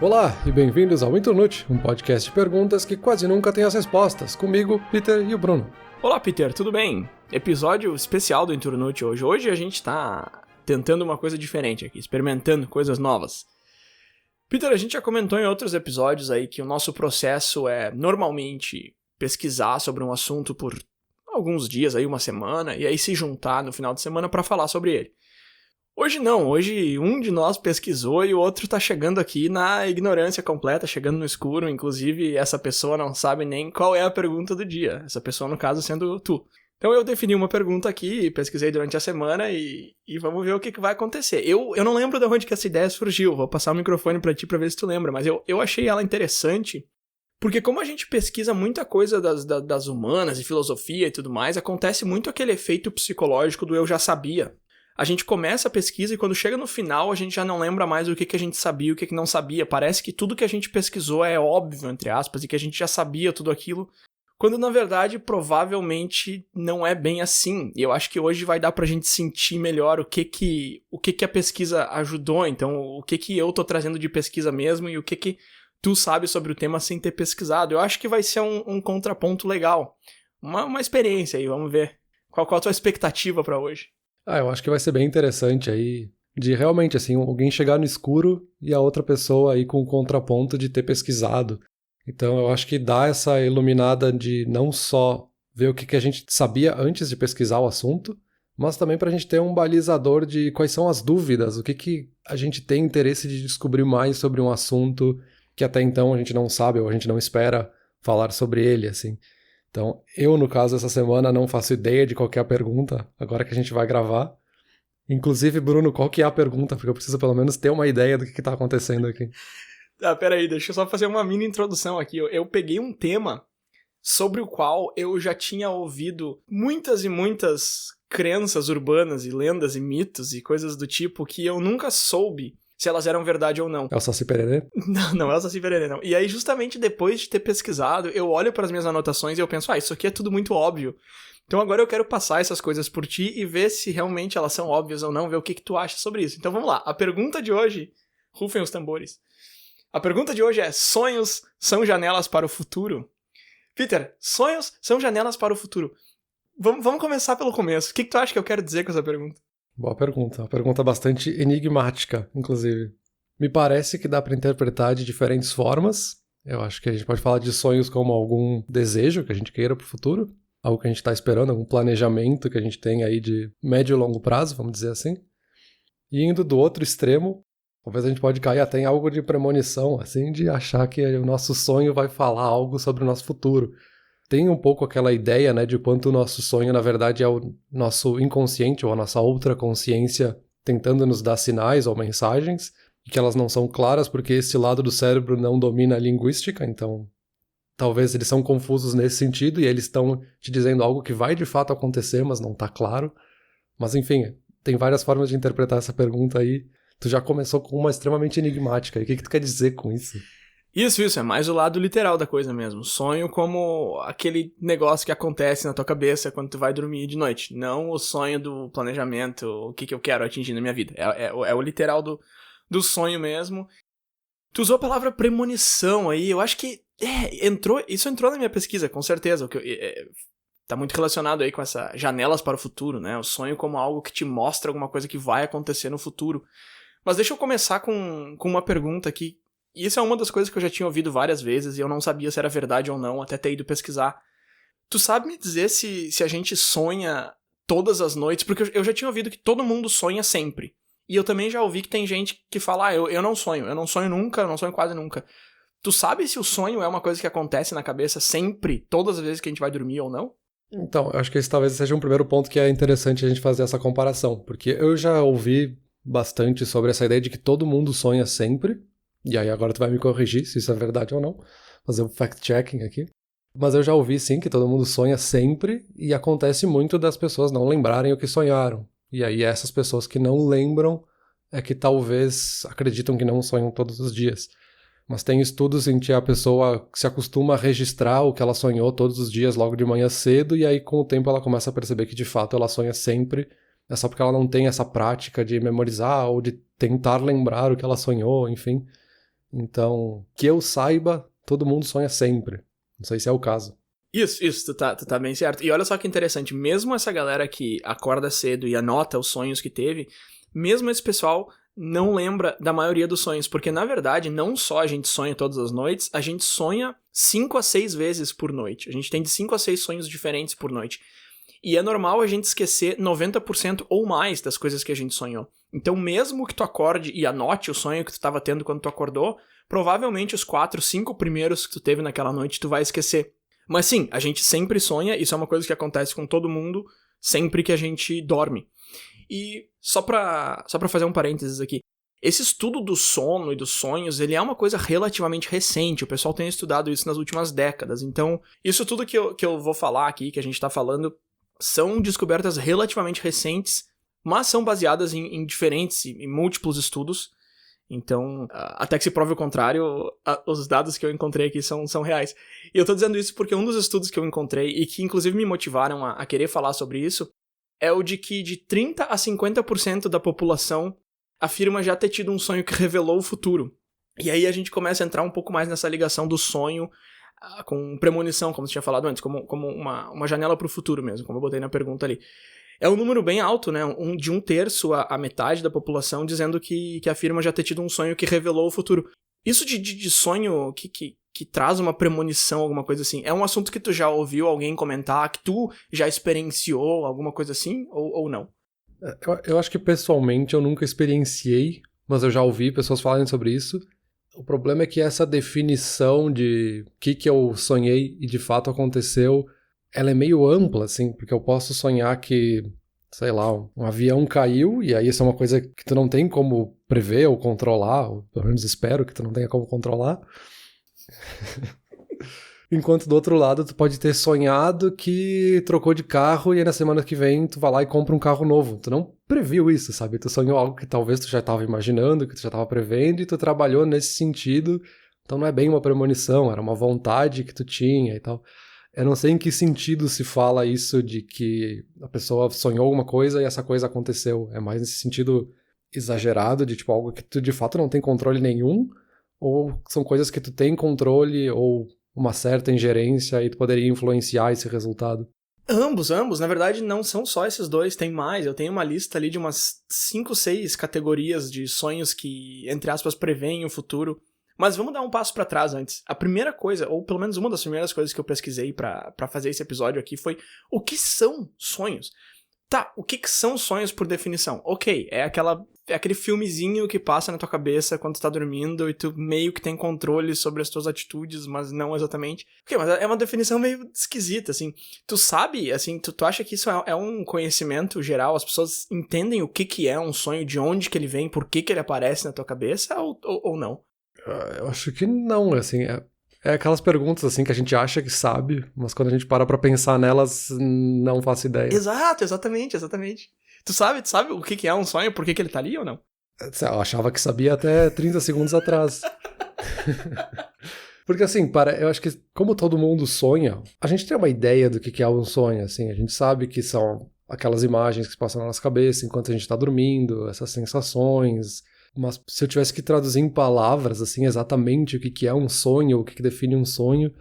Olá e bem-vindos ao Internute, um podcast de perguntas que quase nunca tem as respostas, comigo, Peter e o Bruno. Olá, Peter, tudo bem? Episódio especial do Internute hoje. Hoje a gente tá tentando uma coisa diferente aqui, experimentando coisas novas. Peter, a gente já comentou em outros episódios aí que o nosso processo é normalmente pesquisar sobre um assunto por alguns dias, aí uma semana, e aí se juntar no final de semana para falar sobre ele. Hoje não, hoje um de nós pesquisou e o outro tá chegando aqui na ignorância completa, chegando no escuro, inclusive essa pessoa não sabe nem qual é a pergunta do dia, essa pessoa no caso sendo tu. Então eu defini uma pergunta aqui, pesquisei durante a semana e vamos ver o que vai acontecer. Eu não lembro de onde que essa ideia surgiu, vou passar o microfone pra ti pra ver se tu lembra, mas eu achei ela interessante, porque como a gente pesquisa muita coisa das humanas e filosofia e tudo mais, acontece muito aquele efeito psicológico do eu já sabia. A gente começa a pesquisa e quando chega no final a gente já não lembra mais o que a gente sabia e o que não sabia. Parece que tudo que a gente pesquisou é óbvio, entre aspas, e que a gente já sabia tudo aquilo, quando na verdade provavelmente não é bem assim. E eu acho que hoje vai dar pra gente sentir melhor o que a pesquisa ajudou, então o que eu tô trazendo de pesquisa mesmo e o que tu sabe sobre o tema sem ter pesquisado. Eu acho que vai ser um contraponto legal, uma experiência aí, vamos ver. Qual a tua expectativa pra hoje? Eu acho que vai ser bem interessante aí, de realmente, assim, alguém chegar no escuro e a outra pessoa aí com o contraponto de ter pesquisado. Então eu acho que dá essa iluminada de não só ver o que a gente sabia antes de pesquisar o assunto, mas também para a gente ter um balizador de quais são as dúvidas, o que a gente tem interesse de descobrir mais sobre um assunto que até então a gente não sabe ou a gente não espera falar sobre ele, assim. Então, eu, no caso, essa semana não faço ideia de qual que é a pergunta, agora que a gente vai gravar. Inclusive, Bruno, qual que é a pergunta? Porque eu preciso pelo menos ter uma ideia do que tá acontecendo aqui. Peraí, deixa eu só fazer uma mini introdução aqui. Eu peguei um tema sobre o qual eu já tinha ouvido muitas e muitas crenças urbanas e lendas e mitos e coisas do tipo que eu nunca soube se elas eram verdade ou não. É o Saci Pererê? Não é o Saci Pererê, não. E aí, justamente depois de ter pesquisado, eu olho para as minhas anotações e eu penso, isso aqui é tudo muito óbvio. Então agora eu quero passar essas coisas por ti e ver se realmente elas são óbvias ou não, ver o que tu acha sobre isso. Então vamos lá. A pergunta de hoje, rufem os tambores. A pergunta de hoje é, sonhos são janelas para o futuro? Peter, sonhos são janelas para o futuro. Vamos começar pelo começo. O que tu acha que eu quero dizer com essa pergunta? Boa pergunta. Uma pergunta bastante enigmática, inclusive. Me parece que dá para interpretar de diferentes formas. Eu acho que a gente pode falar de sonhos como algum desejo que a gente queira para o futuro, algo que a gente está esperando, algum planejamento que a gente tem aí de médio e longo prazo, vamos dizer assim. E indo do outro extremo, talvez a gente pode cair até em algo de premonição, assim, de achar que o nosso sonho vai falar algo sobre o nosso futuro. Tem um pouco aquela ideia, né, de quanto o nosso sonho, na verdade, é o nosso inconsciente ou a nossa outra consciência tentando nos dar sinais ou mensagens, e que elas não são claras porque esse lado do cérebro não domina a linguística, então talvez eles são confusos nesse sentido e eles estão te dizendo algo que vai de fato acontecer, mas não está claro. Mas enfim, tem várias formas de interpretar essa pergunta aí. Tu já começou com uma extremamente enigmática. E o que tu quer dizer com isso? Isso, é mais o lado literal da coisa mesmo. Sonho como aquele negócio que acontece na tua cabeça quando tu vai dormir de noite. Não o sonho do planejamento, o que eu quero atingir na minha vida. É o literal do sonho mesmo. Tu usou a palavra premonição aí, eu acho que isso entrou na minha pesquisa, com certeza. Tá muito relacionado aí com essa janelas para o futuro, né? O sonho como algo que te mostra alguma coisa que vai acontecer no futuro. Mas deixa eu começar com uma pergunta aqui. E isso é uma das coisas que eu já tinha ouvido várias vezes e eu não sabia se era verdade ou não, até ter ido pesquisar. Tu sabe me dizer se a gente sonha todas as noites? Porque eu já tinha ouvido que todo mundo sonha sempre. E eu também já ouvi que tem gente que fala, eu não sonho nunca, eu não sonho quase nunca. Tu sabe se o sonho é uma coisa que acontece na cabeça sempre, todas as vezes que a gente vai dormir ou não? Então, eu acho que esse talvez seja um primeiro ponto que é interessante a gente fazer essa comparação, porque eu já ouvi bastante sobre essa ideia de que todo mundo sonha sempre. E aí agora tu vai me corrigir se isso é verdade ou não, fazer um fact-checking aqui. Mas eu já ouvi sim que todo mundo sonha sempre e acontece muito das pessoas não lembrarem o que sonharam. E aí essas pessoas que não lembram é que talvez acreditam que não sonham todos os dias. Mas tem estudos em que a pessoa se acostuma a registrar o que ela sonhou todos os dias logo de manhã cedo e aí com o tempo ela começa a perceber que de fato ela sonha sempre. É só porque ela não tem essa prática de memorizar ou de tentar lembrar o que ela sonhou, enfim. Então, que eu saiba, todo mundo sonha sempre. Não sei se é o caso. Isso, tu tá bem certo. E olha só que interessante, mesmo essa galera que acorda cedo e anota os sonhos que teve, mesmo esse pessoal não lembra da maioria dos sonhos, porque na verdade não só a gente sonha todas as noites, a gente sonha 5 a 6 vezes por noite. A gente tem de 5 a 6 sonhos diferentes por noite. E é normal a gente esquecer 90% ou mais das coisas que a gente sonhou. Então mesmo que tu acorde e anote o sonho que tu estava tendo quando tu acordou, provavelmente os 4, 5 primeiros que tu teve naquela noite tu vai esquecer. Mas sim, a gente sempre sonha, isso é uma coisa que acontece com todo mundo sempre que a gente dorme. E só pra fazer um parênteses aqui, esse estudo do sono e dos sonhos, ele é uma coisa relativamente recente, o pessoal tem estudado isso nas últimas décadas, então isso tudo que eu vou falar aqui, que a gente tá falando, são descobertas relativamente recentes, mas são baseadas em diferentes e múltiplos estudos. Então, até que se prove o contrário, os dados que eu encontrei aqui são reais. E eu tô dizendo isso porque um dos estudos que eu encontrei, e que inclusive me motivaram a querer falar sobre isso, é o de que de 30% a 50% da população afirma já ter tido um sonho que revelou o futuro. E aí a gente começa a entrar um pouco mais nessa ligação do sonho com premonição, como você tinha falado antes, como uma janela pro futuro mesmo, como eu botei na pergunta ali. É um número bem alto, né? De 1/3 a metade da população dizendo que afirma já ter tido um sonho que revelou o futuro. Isso de sonho que traz uma premonição, alguma coisa assim, é um assunto que tu já ouviu alguém comentar, que tu já experienciou, alguma coisa assim, ou não? Eu acho que pessoalmente eu nunca experienciei, mas eu já ouvi pessoas falarem sobre isso. O problema é que essa definição de o que eu sonhei e de fato aconteceu, ela é meio ampla, assim, porque eu posso sonhar que, sei lá, um avião caiu, e aí isso é uma coisa que tu não tem como prever ou controlar, ou pelo menos espero que tu não tenha como controlar. Enquanto do outro lado tu pode ter sonhado que trocou de carro e aí na semana que vem tu vai lá e compra um carro novo. Tu não previu isso, sabe? Tu sonhou algo que talvez tu já estava imaginando, que tu já estava prevendo e tu trabalhou nesse sentido. Então não é bem uma premonição, era uma vontade que tu tinha e tal. Eu não sei em que sentido se fala isso de que a pessoa sonhou alguma coisa e essa coisa aconteceu. É mais nesse sentido exagerado de tipo algo que tu de fato não tem controle nenhum, ou são coisas que tu tem controle ou uma certa ingerência e tu poderia influenciar esse resultado? Ambos. Na verdade, não são só esses dois, tem mais. Eu tenho uma lista ali de umas 5, 6 categorias de sonhos que, entre aspas, preveem o futuro. Mas vamos dar um passo pra trás antes. A primeira coisa, ou pelo menos uma das primeiras coisas que eu pesquisei pra fazer esse episódio aqui foi o que são sonhos? Tá, o que são sonhos por definição? Ok, é aquele filmezinho que passa na tua cabeça quando tu tá dormindo e tu meio que tem controle sobre as tuas atitudes, mas não exatamente. Ok, mas é uma definição meio esquisita, assim. Tu sabe, assim, tu acha que isso é um conhecimento geral? As pessoas entendem o que é um sonho, de onde que ele vem, por que ele aparece na tua cabeça, ou não? Eu acho que não, assim, é aquelas perguntas, assim, que a gente acha que sabe, mas quando a gente para pra pensar nelas, não faço ideia. Exato, exatamente. Tu sabe o que é um sonho, por que ele tá ali ou não? Eu achava que sabia até 30 segundos atrás. Porque, assim, eu acho que como todo mundo sonha, a gente tem uma ideia do que é um sonho, assim, a gente sabe que são aquelas imagens que se passam na nossa cabeça enquanto a gente tá dormindo, essas sensações. Mas se eu tivesse que traduzir em palavras, assim, exatamente o que é um sonho, o que define um sonho,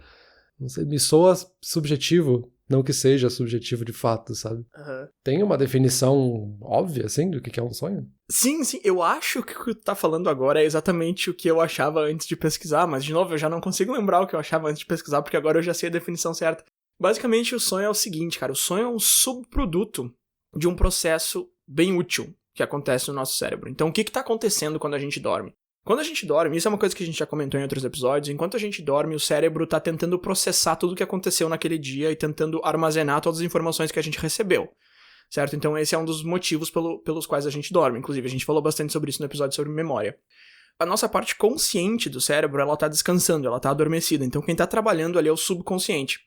não sei, me soa subjetivo, não que seja subjetivo de fato, sabe? Uhum. Tem uma definição óbvia, assim, do que é um sonho? Sim, eu acho que o que tu tá falando agora é exatamente o que eu achava antes de pesquisar, mas, de novo, eu já não consigo lembrar o que eu achava antes de pesquisar, porque agora eu já sei a definição certa. Basicamente, o sonho é o seguinte, cara, o sonho é um subproduto de um processo bem útil que acontece no nosso cérebro. Então, o que tá acontecendo quando a gente dorme? Quando a gente dorme, isso é uma coisa que a gente já comentou em outros episódios, enquanto a gente dorme, o cérebro tá tentando processar tudo o que aconteceu naquele dia e tentando armazenar todas as informações que a gente recebeu, certo? Então, esse é um dos motivos pelos quais a gente dorme. Inclusive, a gente falou bastante sobre isso no episódio sobre memória. A nossa parte consciente do cérebro, ela tá descansando, ela tá adormecida. Então, quem tá trabalhando ali é o subconsciente.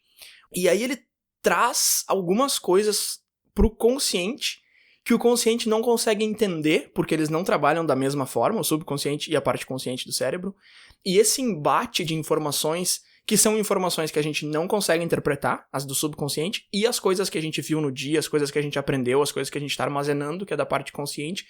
E aí ele traz algumas coisas pro consciente que o consciente não consegue entender, porque eles não trabalham da mesma forma, o subconsciente e a parte consciente do cérebro. E esse embate de informações, que são informações que a gente não consegue interpretar, as do subconsciente, e as coisas que a gente viu no dia, as coisas que a gente aprendeu, as coisas que a gente está armazenando, que é da parte consciente,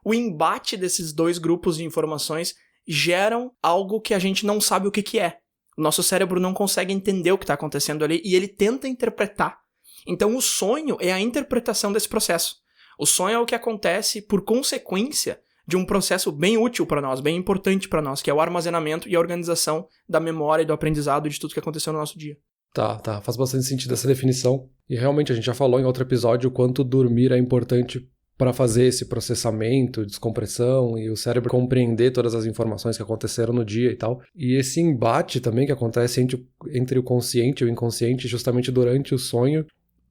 o embate desses dois grupos de informações geram algo que a gente não sabe o que é. O nosso cérebro não consegue entender o que está acontecendo ali e ele tenta interpretar. Então o sonho é a interpretação desse processo. O sonho é o que acontece por consequência de um processo bem útil para nós, bem importante para nós, que é o armazenamento e a organização da memória e do aprendizado de tudo que aconteceu no nosso dia. Tá. Faz bastante sentido essa definição. E realmente a gente já falou em outro episódio o quanto dormir é importante para fazer esse processamento, descompressão e o cérebro compreender todas as informações que aconteceram no dia e tal. E esse embate também que acontece entre o consciente e o inconsciente justamente durante o sonho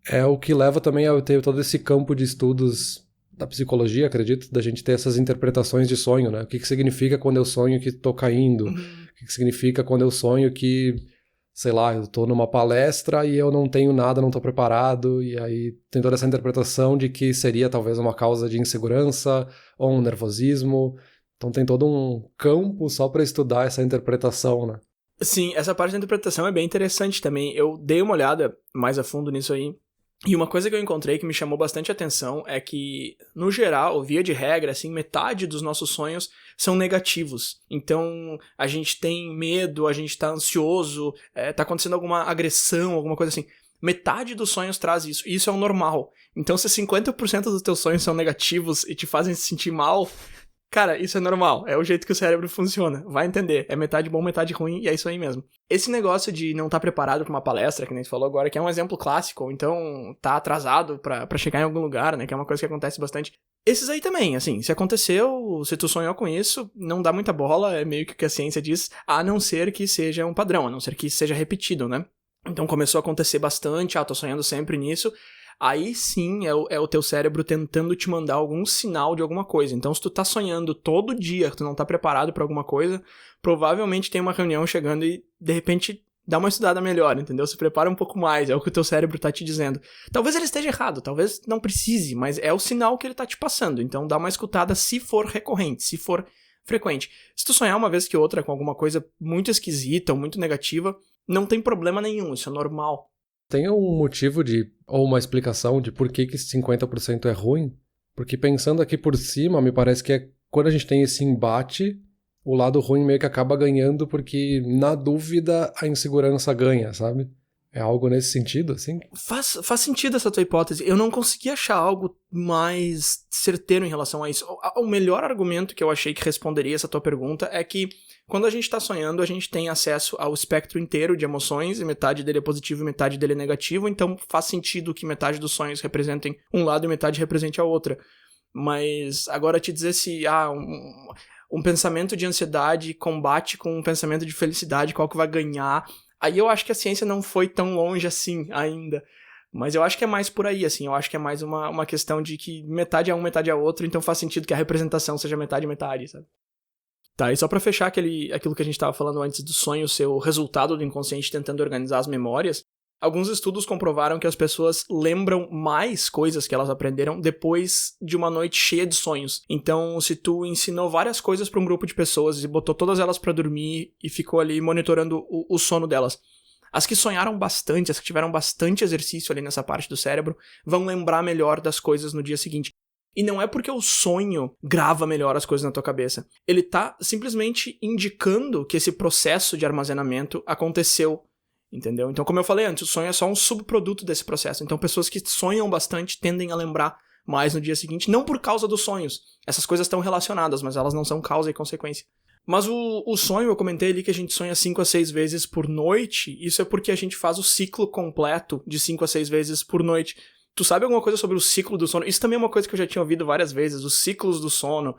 é o que leva também a ter todo esse campo de estudos da psicologia, acredito, da gente ter essas interpretações de sonho, né? O que significa quando eu sonho que tô caindo? O que significa quando eu sonho que, sei lá, eu tô numa palestra e eu não tenho nada, não tô preparado, e aí tem toda essa interpretação de que seria talvez uma causa de insegurança ou um nervosismo. Então tem todo um campo só para estudar essa interpretação, né? Sim, essa parte da interpretação é bem interessante também. Eu dei uma olhada mais a fundo nisso aí. E uma coisa que eu encontrei que me chamou bastante atenção é que, no geral, via de regra, assim, metade dos nossos sonhos são negativos. Então, a gente tem medo, a gente tá ansioso, tá acontecendo alguma agressão, alguma coisa assim. Metade dos sonhos traz isso, e isso é o normal. Então, se 50% dos teus sonhos são negativos e te fazem se sentir mal, cara, isso é normal, é o jeito que o cérebro funciona, vai entender, é metade bom, metade ruim, e é isso aí mesmo. Esse negócio de não estar preparado pra uma palestra, que nem você falou agora, que é um exemplo clássico, ou então tá atrasado pra chegar em algum lugar, né, que é uma coisa que acontece bastante. Esses aí também, assim, se aconteceu, se tu sonhou com isso, não dá muita bola, é meio que o que a ciência diz, a não ser que seja um padrão, a não ser que seja repetido, né. Então começou a acontecer bastante, tô sonhando sempre nisso. Aí sim é o teu cérebro tentando te mandar algum sinal de alguma coisa. Então se tu tá sonhando todo dia, tu não tá preparado pra alguma coisa, provavelmente tem uma reunião chegando e de repente dá uma estudada melhor, entendeu? Se prepara um pouco mais, é o que o teu cérebro tá te dizendo. Talvez ele esteja errado, talvez não precise, mas é o sinal que ele tá te passando. Então dá uma escutada se for recorrente, se for frequente. Se tu sonhar uma vez que outra com alguma coisa muito esquisita ou muito negativa, não tem problema nenhum, isso é normal. Tem um motivo ou uma explicação de por que esse 50% é ruim? Porque pensando aqui por cima, me parece que quando a gente tem esse embate, o lado ruim meio que acaba ganhando porque, na dúvida, a insegurança ganha, sabe? É algo nesse sentido, assim? Faz sentido essa tua hipótese. Eu não consegui achar algo mais certeiro em relação a isso. O melhor argumento que eu achei que responderia essa tua pergunta é que quando a gente tá sonhando, a gente tem acesso ao espectro inteiro de emoções, e metade dele é positivo e metade dele é negativo, então faz sentido que metade dos sonhos representem um lado e metade represente a outra. Mas agora te dizer se um pensamento de ansiedade combate com um pensamento de felicidade, qual que vai ganhar... Aí eu acho que a ciência não foi tão longe assim ainda. Mas eu acho que é mais por aí, assim. Eu acho que é mais uma questão de que metade é um, metade é outro, então faz sentido que a representação seja metade, metade, sabe? Tá, e só pra fechar aquilo que a gente tava falando antes do sonho ser o resultado do inconsciente tentando organizar as memórias, alguns estudos comprovaram que as pessoas lembram mais coisas que elas aprenderam depois de uma noite cheia de sonhos. Então, se tu ensinou várias coisas pra um grupo de pessoas e botou todas elas pra dormir e ficou ali monitorando o sono delas, as que sonharam bastante, as que tiveram bastante exercício ali nessa parte do cérebro, vão lembrar melhor das coisas no dia seguinte. E não é porque o sonho grava melhor as coisas na tua cabeça. Ele tá simplesmente indicando que esse processo de armazenamento aconteceu. Entendeu? Então, como eu falei antes, o sonho é só um subproduto desse processo. Então, pessoas que sonham bastante tendem a lembrar mais no dia seguinte, não por causa dos sonhos. Essas coisas estão relacionadas, mas elas não são causa e consequência. Mas o sonho, eu comentei ali que a gente sonha 5 a 6 vezes por noite. Isso é porque a gente faz o ciclo completo de 5 a 6 vezes por noite. Tu sabe alguma coisa sobre o ciclo do sono? Isso também é uma coisa que eu já tinha ouvido várias vezes, os ciclos do sono.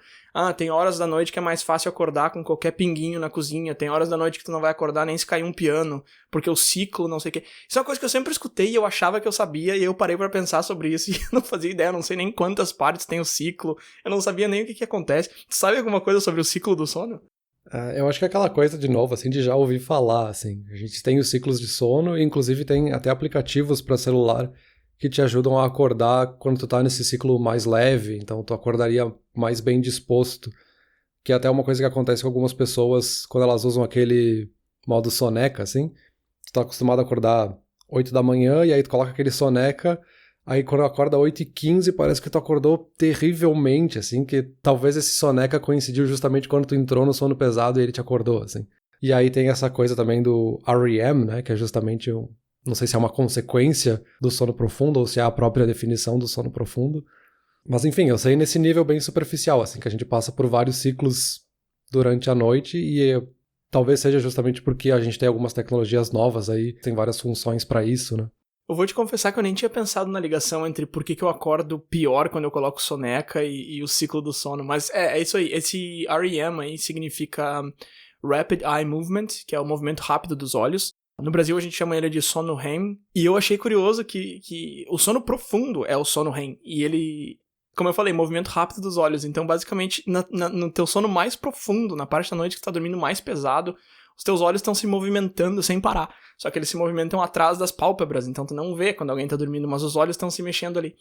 Tem horas da noite que é mais fácil acordar com qualquer pinguinho na cozinha, tem horas da noite que tu não vai acordar nem se cair um piano, porque o ciclo não sei o quê. Isso é uma coisa que eu sempre escutei e eu achava que eu sabia, e eu parei pra pensar sobre isso e eu não fazia ideia, eu não sei nem quantas partes tem o ciclo, eu não sabia nem o que acontece. Tu sabe alguma coisa sobre o ciclo do sono? Eu acho que é aquela coisa, de novo, assim, de já ouvir falar, assim. A gente tem os ciclos de sono e, inclusive, tem até aplicativos para celular que te ajudam a acordar quando tu tá nesse ciclo mais leve, então tu acordaria mais bem disposto, que é até uma coisa que acontece com algumas pessoas quando elas usam aquele modo soneca, assim. Tu tá acostumado a acordar 8 da manhã e aí tu coloca aquele soneca, Aí quando acorda 8h15, parece que tu acordou terrivelmente, assim, que talvez esse soneca coincidiu justamente quando tu entrou no sono pesado e ele te acordou, assim. E aí tem essa coisa também do REM, né, que é justamente não sei se é uma consequência do sono profundo ou se é a própria definição do sono profundo. Mas enfim, eu sei nesse nível bem superficial, assim, que a gente passa por vários ciclos durante a noite e talvez seja justamente porque a gente tem algumas tecnologias novas aí, tem várias funções pra isso, né? Eu vou te confessar que eu nem tinha pensado na ligação entre por que eu acordo pior quando eu coloco soneca e o ciclo do sono, mas é isso aí. Esse REM aí significa Rapid Eye Movement, que é o movimento rápido dos olhos. No Brasil a gente chama ele de sono REM, e eu achei curioso que o sono profundo é o sono REM, e ele, como eu falei, movimento rápido dos olhos. Então basicamente no teu sono mais profundo, na parte da noite que tu tá dormindo mais pesado, os teus olhos estão se movimentando sem parar. Só que eles se movimentam atrás das pálpebras, então tu não vê quando alguém tá dormindo, mas os olhos estão se mexendo ali.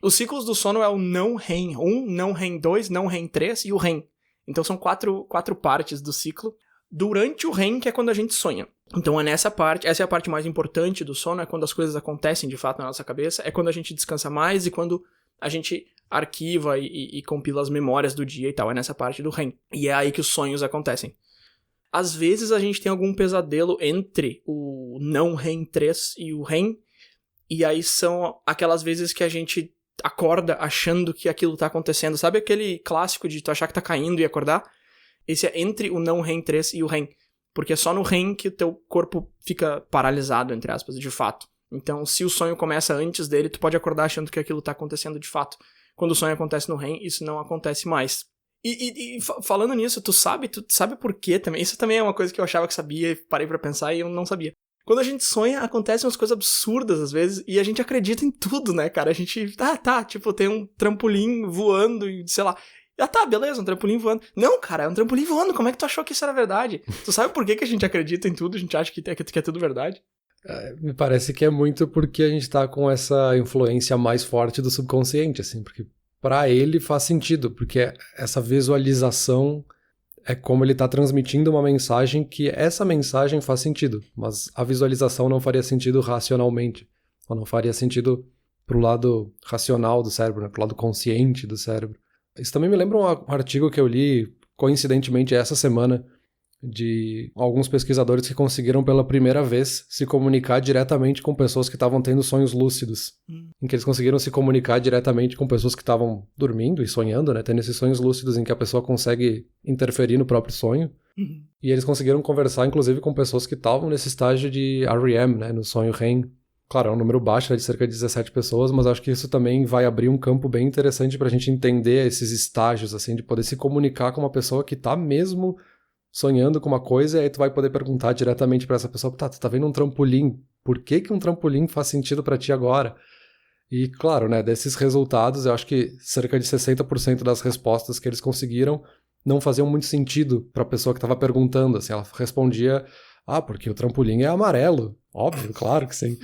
Os ciclos do sono é o não REM 1, não REM 2, não REM 3 e o REM. Então são quatro partes do ciclo. Durante o REM, que é quando a gente sonha. Então é nessa parte, essa é a parte mais importante do sono, é quando as coisas acontecem de fato na nossa cabeça, é quando a gente descansa mais e quando a gente arquiva e compila as memórias do dia e tal, é nessa parte do REM. E é aí que os sonhos acontecem. Às vezes a gente tem algum pesadelo entre o não REM 3 e o REM, e aí são aquelas vezes que a gente acorda achando que aquilo tá acontecendo. Sabe aquele clássico de tu achar que tá caindo e acordar? Esse é entre o não REM 3 e o REM, porque é só no REM que o teu corpo fica paralisado, entre aspas, de fato. Então, se o sonho começa antes dele, tu pode acordar achando que aquilo tá acontecendo de fato. Quando o sonho acontece no REM, isso não acontece mais. E falando nisso, tu sabe por quê também? Isso também é uma coisa que eu achava que sabia e parei pra pensar e eu não sabia. Quando a gente sonha, acontecem umas coisas absurdas às vezes e a gente acredita em tudo, né, cara? A gente, tipo, tem um trampolim voando e sei lá. Tá, beleza, um trampolim voando. Não, cara, é um trampolim voando, como é que tu achou que isso era verdade? Tu sabe por que a gente acredita em tudo, a gente acha que é tudo verdade? Me parece que é muito porque a gente tá com essa influência mais forte do subconsciente, assim, porque pra ele faz sentido, porque essa visualização é como ele tá transmitindo uma mensagem que essa mensagem faz sentido, mas a visualização não faria sentido racionalmente, ou não faria sentido pro lado racional do cérebro, né, pro lado consciente do cérebro. Isso também me lembra um artigo que eu li, coincidentemente, essa semana, de alguns pesquisadores que conseguiram pela primeira vez se comunicar diretamente com pessoas que estavam tendo sonhos lúcidos. Em que eles conseguiram se comunicar diretamente com pessoas que estavam dormindo e sonhando, né? Tendo esses sonhos lúcidos em que a pessoa consegue interferir no próprio sonho. E eles conseguiram conversar, inclusive, com pessoas que estavam nesse estágio de REM, né? No sonho REM. Claro, é um número baixo, né, de cerca de 17 pessoas, mas acho que isso também vai abrir um campo bem interessante pra gente entender esses estágios, assim, de poder se comunicar com uma pessoa que tá mesmo sonhando com uma coisa, e aí tu vai poder perguntar diretamente pra essa pessoa, tu tá vendo um trampolim, por que um trampolim faz sentido pra ti agora? E claro, né, desses resultados, eu acho que cerca de 60% das respostas que eles conseguiram não faziam muito sentido pra pessoa que tava perguntando, assim, ela respondia, porque o trampolim é amarelo, óbvio, claro que sim.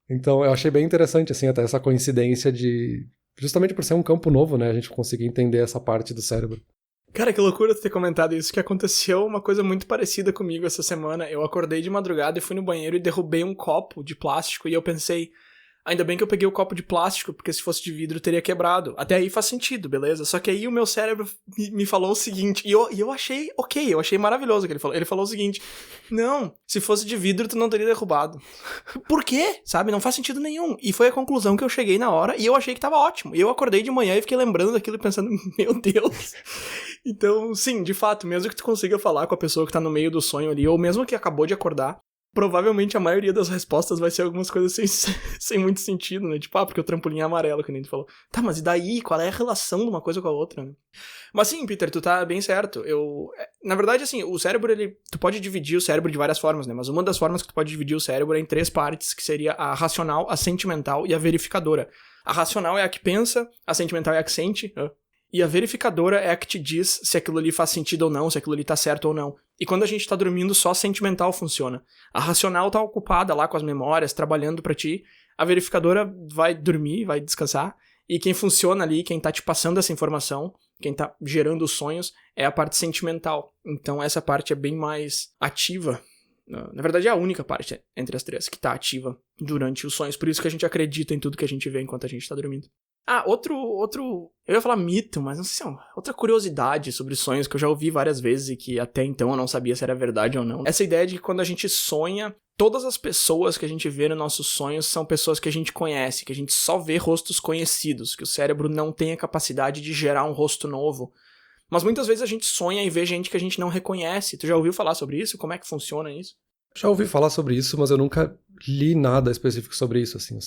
Então eu achei bem interessante, assim, até essa coincidência de, justamente por ser um campo novo, né, a gente conseguir entender essa parte do cérebro. Cara, que loucura tu ter comentado isso, que aconteceu uma coisa muito parecida comigo essa semana. Eu acordei de madrugada e fui no banheiro e derrubei um copo de plástico e eu pensei, ainda bem que eu peguei o copo de plástico, porque se fosse de vidro teria quebrado. Até aí faz sentido, beleza? Só que aí o meu cérebro me falou o seguinte, e eu achei ok, eu achei maravilhoso o que ele falou. Ele falou o seguinte, não, se fosse de vidro tu não teria derrubado. Por quê? Sabe? Não faz sentido nenhum. E foi a conclusão que eu cheguei na hora e eu achei que tava ótimo. E eu acordei de manhã e fiquei lembrando daquilo e pensando, meu Deus. Então, sim, de fato, mesmo que tu consiga falar com a pessoa que tá no meio do sonho ali, ou mesmo que acabou de acordar, provavelmente a maioria das respostas vai ser algumas coisas sem muito sentido, né? Tipo, porque o trampolim é amarelo, que nem tu falou. Tá, mas e daí? Qual é a relação de uma coisa com a outra, né? Mas sim, Peter, tu tá bem certo. Na verdade, assim, o cérebro, tu pode dividir o cérebro de várias formas, né? Mas uma das formas que tu pode dividir o cérebro é em 3 partes, que seria a racional, a sentimental e a verificadora. A racional é a que pensa, a sentimental é a que sente, e a verificadora é a que te diz se aquilo ali faz sentido ou não, se aquilo ali tá certo ou não. E quando a gente tá dormindo, só a sentimental funciona. A racional tá ocupada lá com as memórias, trabalhando pra ti. A verificadora vai dormir, vai descansar. E quem funciona ali, quem tá te passando essa informação, quem tá gerando os sonhos, é a parte sentimental. Então essa parte é bem mais ativa. Na verdade, é a única parte entre as três que tá ativa durante os sonhos. Por isso que a gente acredita em tudo que a gente vê enquanto a gente tá dormindo. Outro... Eu ia falar mito, mas não sei se é outra curiosidade sobre sonhos que eu já ouvi várias vezes e que até então eu não sabia se era verdade ou não. Essa ideia de que quando a gente sonha, todas as pessoas que a gente vê nos nossos sonhos são pessoas que a gente conhece, que a gente só vê rostos conhecidos, que o cérebro não tem a capacidade de gerar um rosto novo. Mas muitas vezes a gente sonha e vê gente que a gente não reconhece. Tu já ouviu falar sobre isso? Como é que funciona isso? Já ouvi falar sobre isso, mas eu nunca li nada específico sobre isso, assim. Eu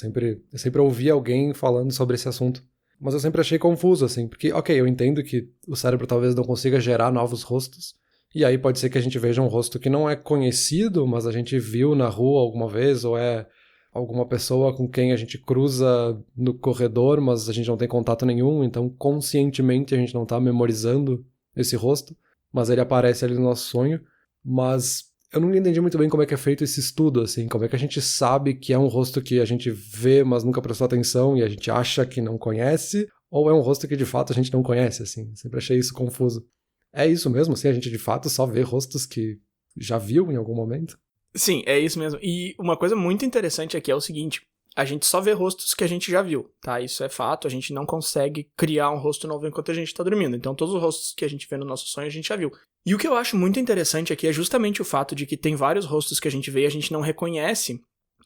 sempre ouvi alguém falando sobre esse assunto. Mas eu sempre achei confuso, assim, porque, ok, eu entendo que o cérebro talvez não consiga gerar novos rostos, e aí pode ser que a gente veja um rosto que não é conhecido, mas a gente viu na rua alguma vez, ou é alguma pessoa com quem a gente cruza no corredor, mas a gente não tem contato nenhum, então conscientemente a gente não tá memorizando esse rosto, mas ele aparece ali no nosso sonho. Mas eu nunca entendi muito bem como é que é feito esse estudo, assim, como é que a gente sabe que é um rosto que a gente vê, mas nunca prestou atenção e a gente acha que não conhece, ou é um rosto que de fato a gente não conhece, assim. Sempre achei isso confuso. É isso mesmo, assim, a gente de fato só vê rostos que já viu em algum momento? Sim, é isso mesmo. E uma coisa muito interessante aqui é o seguinte: a gente só vê rostos que a gente já viu, tá? Isso é fato, a gente não consegue criar um rosto novo enquanto a gente tá dormindo. Então todos os rostos que a gente vê no nosso sonho a gente já viu. E o que eu acho muito interessante aqui é justamente o fato de que tem vários rostos que a gente vê e a gente não reconhece.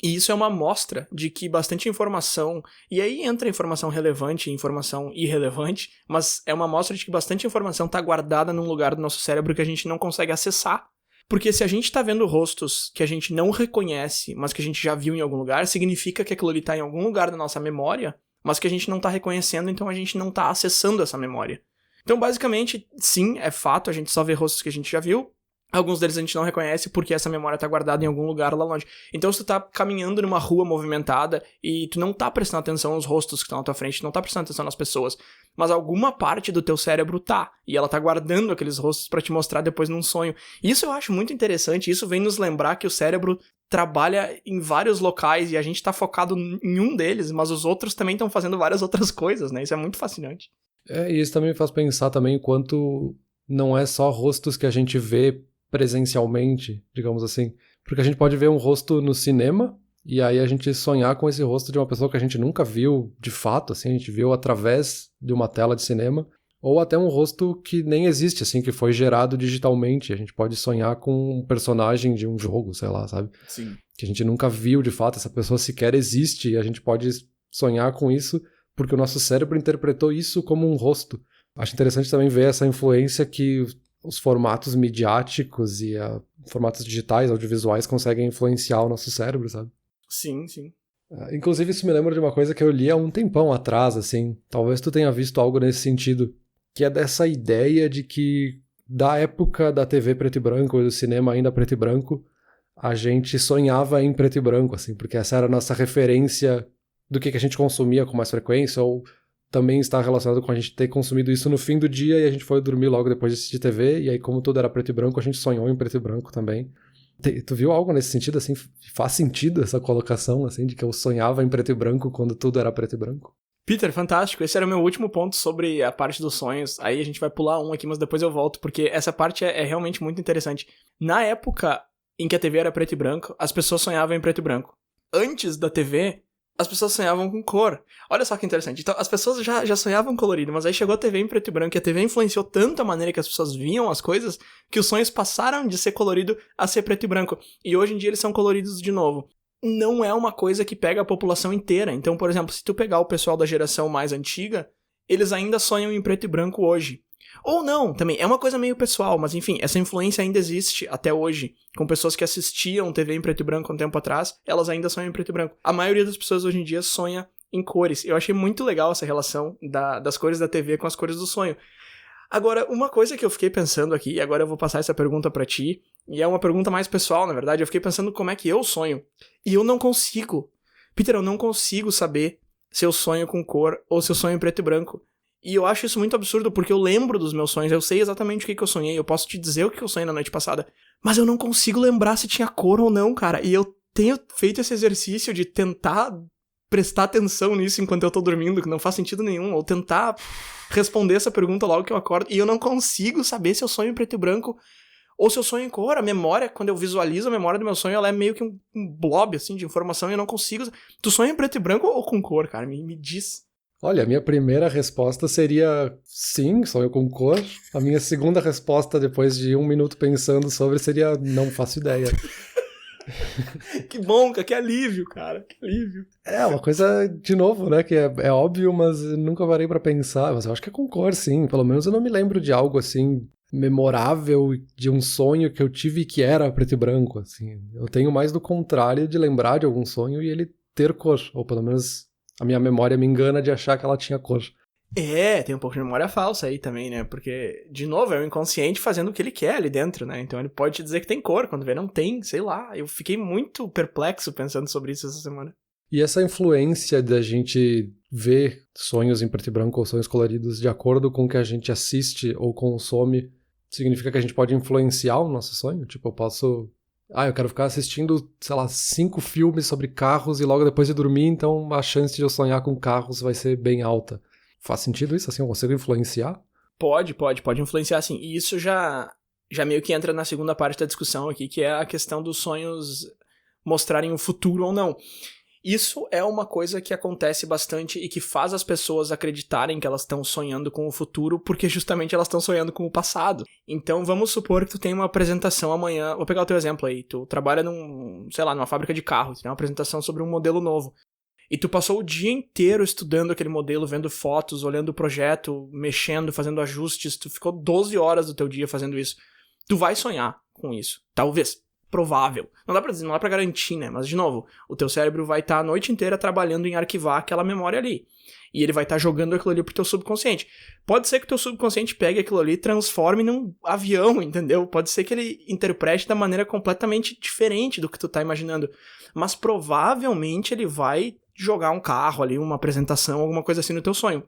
E isso é uma amostra de que bastante informação, e aí entra informação relevante e informação irrelevante, mas é uma amostra de que bastante informação tá guardada num lugar do nosso cérebro que a gente não consegue acessar. Porque se a gente tá vendo rostos que a gente não reconhece, mas que a gente já viu em algum lugar, significa que aquilo ali tá em algum lugar da nossa memória, mas que a gente não tá reconhecendo, então a gente não tá acessando essa memória. Então, basicamente, sim, é fato, a gente só vê rostos que a gente já viu. Alguns deles a gente não reconhece porque essa memória tá guardada em algum lugar lá longe. Então, se tu tá caminhando numa rua movimentada e tu não tá prestando atenção nos rostos que estão na tua frente, não tá prestando atenção nas pessoas, mas alguma parte do teu cérebro tá, e ela tá guardando aqueles rostos pra te mostrar depois num sonho. Isso eu acho muito interessante, isso vem nos lembrar que o cérebro trabalha em vários locais e a gente tá focado em um deles, mas os outros também estão fazendo várias outras coisas, né? Isso é muito fascinante. E isso também me faz pensar também o quanto não é só rostos que a gente vê presencialmente, digamos assim. Porque a gente pode ver um rosto no cinema e aí a gente sonhar com esse rosto de uma pessoa que a gente nunca viu de fato, assim, a gente viu através de uma tela de cinema, ou até um rosto que nem existe, assim, que foi gerado digitalmente. A gente pode sonhar com um personagem de um jogo, sei lá, sabe? Sim. Que a gente nunca viu de fato, essa pessoa sequer existe e a gente pode sonhar com isso porque o nosso cérebro interpretou isso como um rosto. Acho interessante também ver essa influência que os formatos midiáticos e formatos digitais, audiovisuais, conseguem influenciar o nosso cérebro, sabe? Sim, sim. Inclusive, isso me lembra de uma coisa que eu li há um tempão atrás, assim. Talvez tu tenha visto algo nesse sentido, que é dessa ideia de que, da época da TV preto e branco e do cinema ainda preto e branco, a gente sonhava em preto e branco, assim, porque essa era a nossa referência do que a gente consumia com mais frequência, ou também está relacionado com a gente ter consumido isso no fim do dia e a gente foi dormir logo depois de assistir TV, e aí como tudo era preto e branco, a gente sonhou em preto e branco também. Tu viu algo nesse sentido, assim? Faz sentido essa colocação, assim, de que eu sonhava em preto e branco quando tudo era preto e branco? Peter, fantástico. Esse era o meu último ponto sobre a parte dos sonhos. Aí a gente vai pular um aqui, mas depois eu volto, porque essa parte é realmente muito interessante. Na época em que a TV era preto e branco, as pessoas sonhavam em preto e branco. Antes da TV, as pessoas sonhavam com cor. Olha só que interessante. Então, as pessoas já sonhavam colorido, mas aí chegou a TV em preto e branco, e a TV influenciou tanto a maneira que as pessoas viam as coisas, que os sonhos passaram de ser colorido a ser preto e branco. E hoje em dia eles são coloridos de novo. Não é uma coisa que pega a população inteira. Então, por exemplo, se tu pegar o pessoal da geração mais antiga, eles ainda sonham em preto e branco hoje. Ou não, também, é uma coisa meio pessoal, mas enfim, essa influência ainda existe até hoje, com pessoas que assistiam TV em preto e branco há um tempo atrás, elas ainda sonham em preto e branco. A maioria das pessoas hoje em dia sonha em cores. Eu achei muito legal essa relação das cores da TV com as cores do sonho. Agora, uma coisa que eu fiquei pensando aqui, e agora eu vou passar essa pergunta pra ti, e é uma pergunta mais pessoal, na verdade, eu fiquei pensando como é que eu sonho, e eu não consigo. Peter, eu não consigo saber se eu sonho com cor ou se eu sonho em preto e branco. E eu acho isso muito absurdo, porque eu lembro dos meus sonhos, eu sei exatamente o que eu sonhei, eu posso te dizer o que eu sonhei na noite passada, mas eu não consigo lembrar se tinha cor ou não, cara. E eu tenho feito esse exercício de tentar prestar atenção nisso enquanto eu tô dormindo, que não faz sentido nenhum, ou tentar responder essa pergunta logo que eu acordo, e eu não consigo saber se eu sonho em preto e branco Ou se eu sonho em cor, a memória, quando eu visualizo a memória do meu sonho, ela é meio que um blob, assim, de informação e eu não consigo... Tu sonha em preto e branco ou com cor, cara? Me diz. Olha, a minha primeira resposta seria sim, sonho com cor. A minha segunda resposta, depois de 1 minuto pensando sobre, seria não faço ideia. Que bom, que alívio, cara, que alívio. É uma coisa, de novo, né, que é óbvio, mas eu nunca parei pra pensar. Mas eu acho que é com cor, sim. Pelo menos eu não me lembro de algo, assim, memorável, de um sonho que eu tive que era preto e branco, assim. Eu tenho mais do contrário de lembrar de algum sonho e ele ter cor, ou pelo menos a minha memória me engana de achar que ela tinha cor. Tem um pouco de memória falsa aí também, né? Porque, de novo, é o inconsciente fazendo o que ele quer ali dentro, né? Então ele pode te dizer que tem cor, quando vê não tem, sei lá. Eu fiquei muito perplexo pensando sobre isso essa semana. E essa influência da gente ver sonhos em preto e branco ou sonhos coloridos de acordo com o que a gente assiste ou consome, significa que a gente pode influenciar o nosso sonho? Tipo, eu posso... eu quero ficar assistindo, sei lá, 5 filmes sobre carros e logo depois de dormir, então a chance de eu sonhar com carros vai ser bem alta. Faz sentido isso? Assim, eu consigo influenciar? Pode influenciar sim. E isso já meio que entra na segunda parte da discussão aqui, que é a questão dos sonhos mostrarem o futuro ou não. Isso é uma coisa que acontece bastante e que faz as pessoas acreditarem que elas estão sonhando com o futuro, porque justamente elas estão sonhando com o passado. Então vamos supor que tu tem uma apresentação amanhã, vou pegar o teu exemplo aí, tu trabalha numa fábrica de carro, tu tem uma apresentação sobre um modelo novo. E tu passou o dia inteiro estudando aquele modelo, vendo fotos, olhando o projeto, mexendo, fazendo ajustes. Tu ficou 12 horas do teu dia fazendo isso. Tu vai sonhar com isso. Talvez. Provável. Não dá pra dizer, não dá pra garantir, né? Mas, de novo, o teu cérebro vai estar a noite inteira trabalhando em arquivar aquela memória ali. E ele vai estar jogando aquilo ali pro teu subconsciente. Pode ser que o teu subconsciente pegue aquilo ali e transforme num avião, entendeu? Pode ser que ele interprete da maneira completamente diferente do que tu tá imaginando. Mas provavelmente ele vai jogar um carro ali, uma apresentação, alguma coisa assim no teu sonho.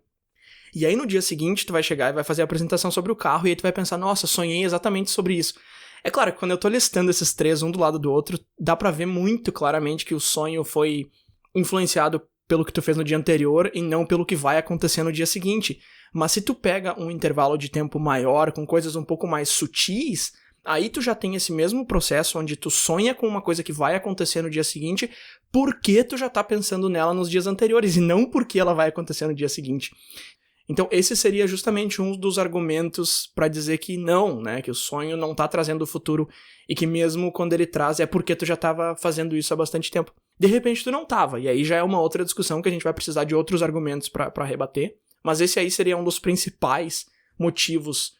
E aí no dia seguinte tu vai chegar e vai fazer a apresentação sobre o carro e aí tu vai pensar, nossa, sonhei exatamente sobre isso. É claro que quando eu tô listando esses três um do lado do outro, dá pra ver muito claramente que o sonho foi influenciado pelo que tu fez no dia anterior e não pelo que vai acontecer no dia seguinte. Mas se tu pega um intervalo de tempo maior, com coisas um pouco mais sutis, aí tu já tem esse mesmo processo onde tu sonha com uma coisa que vai acontecer no dia seguinte porque tu já tá pensando nela nos dias anteriores e não porque ela vai acontecer no dia seguinte. Então esse seria justamente um dos argumentos pra dizer que não, né, que o sonho não tá trazendo o futuro e que mesmo quando ele traz é porque tu já tava fazendo isso há bastante tempo. De repente tu não tava, e aí já é uma outra discussão que a gente vai precisar de outros argumentos pra rebater, mas esse aí seria um dos principais motivos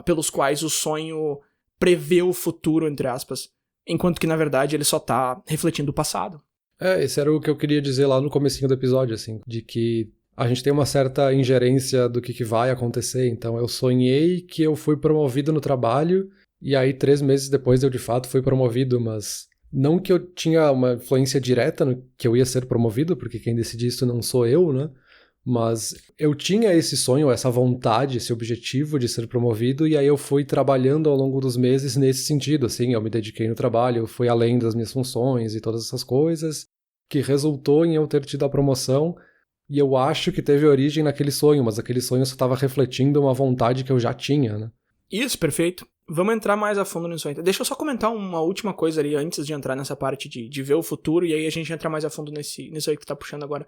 pelos quais o sonho prevê o futuro, entre aspas, enquanto que na verdade ele só tá refletindo o passado. Esse era o que eu queria dizer lá no comecinho do episódio, assim, de que a gente tem uma certa ingerência do que vai acontecer. Então eu sonhei que eu fui promovido no trabalho e aí 3 meses depois eu de fato fui promovido, mas não que eu tinha uma influência direta no que eu ia ser promovido, porque quem decide isso não sou eu, né? Mas eu tinha esse sonho, essa vontade, esse objetivo de ser promovido e aí eu fui trabalhando ao longo dos meses nesse sentido, assim, eu me dediquei no trabalho, eu fui além das minhas funções e todas essas coisas, que resultou em eu ter tido a promoção. E eu acho que teve origem naquele sonho, mas aquele sonho só estava refletindo uma vontade que eu já tinha, né? Isso, perfeito. Vamos entrar mais a fundo nisso aí. Deixa eu só comentar uma última coisa ali antes de entrar nessa parte de ver o futuro, e aí a gente entra mais a fundo nisso aí que tu tá puxando agora.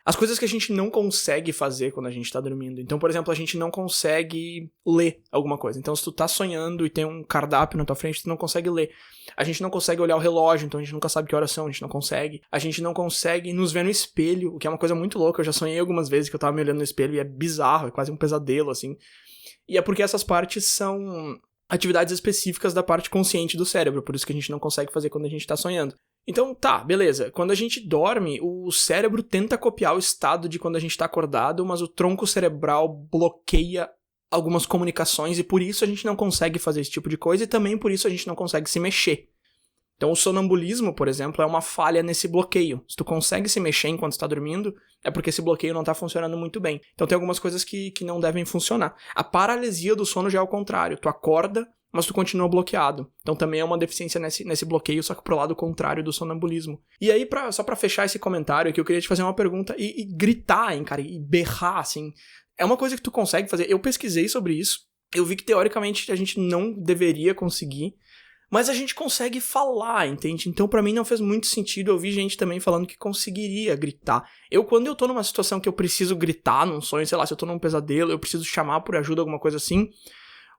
As coisas que a gente não consegue fazer quando a gente tá dormindo. Então, por exemplo, a gente não consegue ler alguma coisa. Então, se tu tá sonhando e tem um cardápio na tua frente, tu não consegue ler. A gente não consegue olhar o relógio, então a gente nunca sabe que horas são, a gente não consegue. A gente não consegue nos ver no espelho, o que é uma coisa muito louca. Eu já sonhei algumas vezes que eu tava me olhando no espelho e é bizarro, é quase um pesadelo, assim. E é porque essas partes são atividades específicas da parte consciente do cérebro, por isso que a gente não consegue fazer quando a gente tá sonhando. Então, tá, beleza. Quando a gente dorme, o cérebro tenta copiar o estado de quando a gente tá acordado, mas o tronco cerebral bloqueia algumas comunicações e por isso a gente não consegue fazer esse tipo de coisa e também por isso a gente não consegue se mexer. Então o sonambulismo, por exemplo, é uma falha nesse bloqueio. Se tu consegue se mexer enquanto está dormindo, é porque esse bloqueio não está funcionando muito bem. Então tem algumas coisas que não devem funcionar. A paralisia do sono já é o contrário. Tu acorda, mas tu continua bloqueado. Então também é uma deficiência nesse bloqueio, só que pro lado contrário do sonambulismo. E aí, só pra fechar esse comentário aqui, eu queria te fazer uma pergunta e gritar, hein, cara, e berrar, assim. É uma coisa que tu consegue fazer. Eu pesquisei sobre isso. Eu vi que, teoricamente, a gente não deveria conseguir. mas a gente consegue falar, entende? Então pra mim não fez muito sentido. Eu vi gente também falando que conseguiria gritar. Quando eu tô numa situação que eu preciso gritar num sonho, sei lá, se eu tô num pesadelo, eu preciso chamar por ajuda, alguma coisa assim,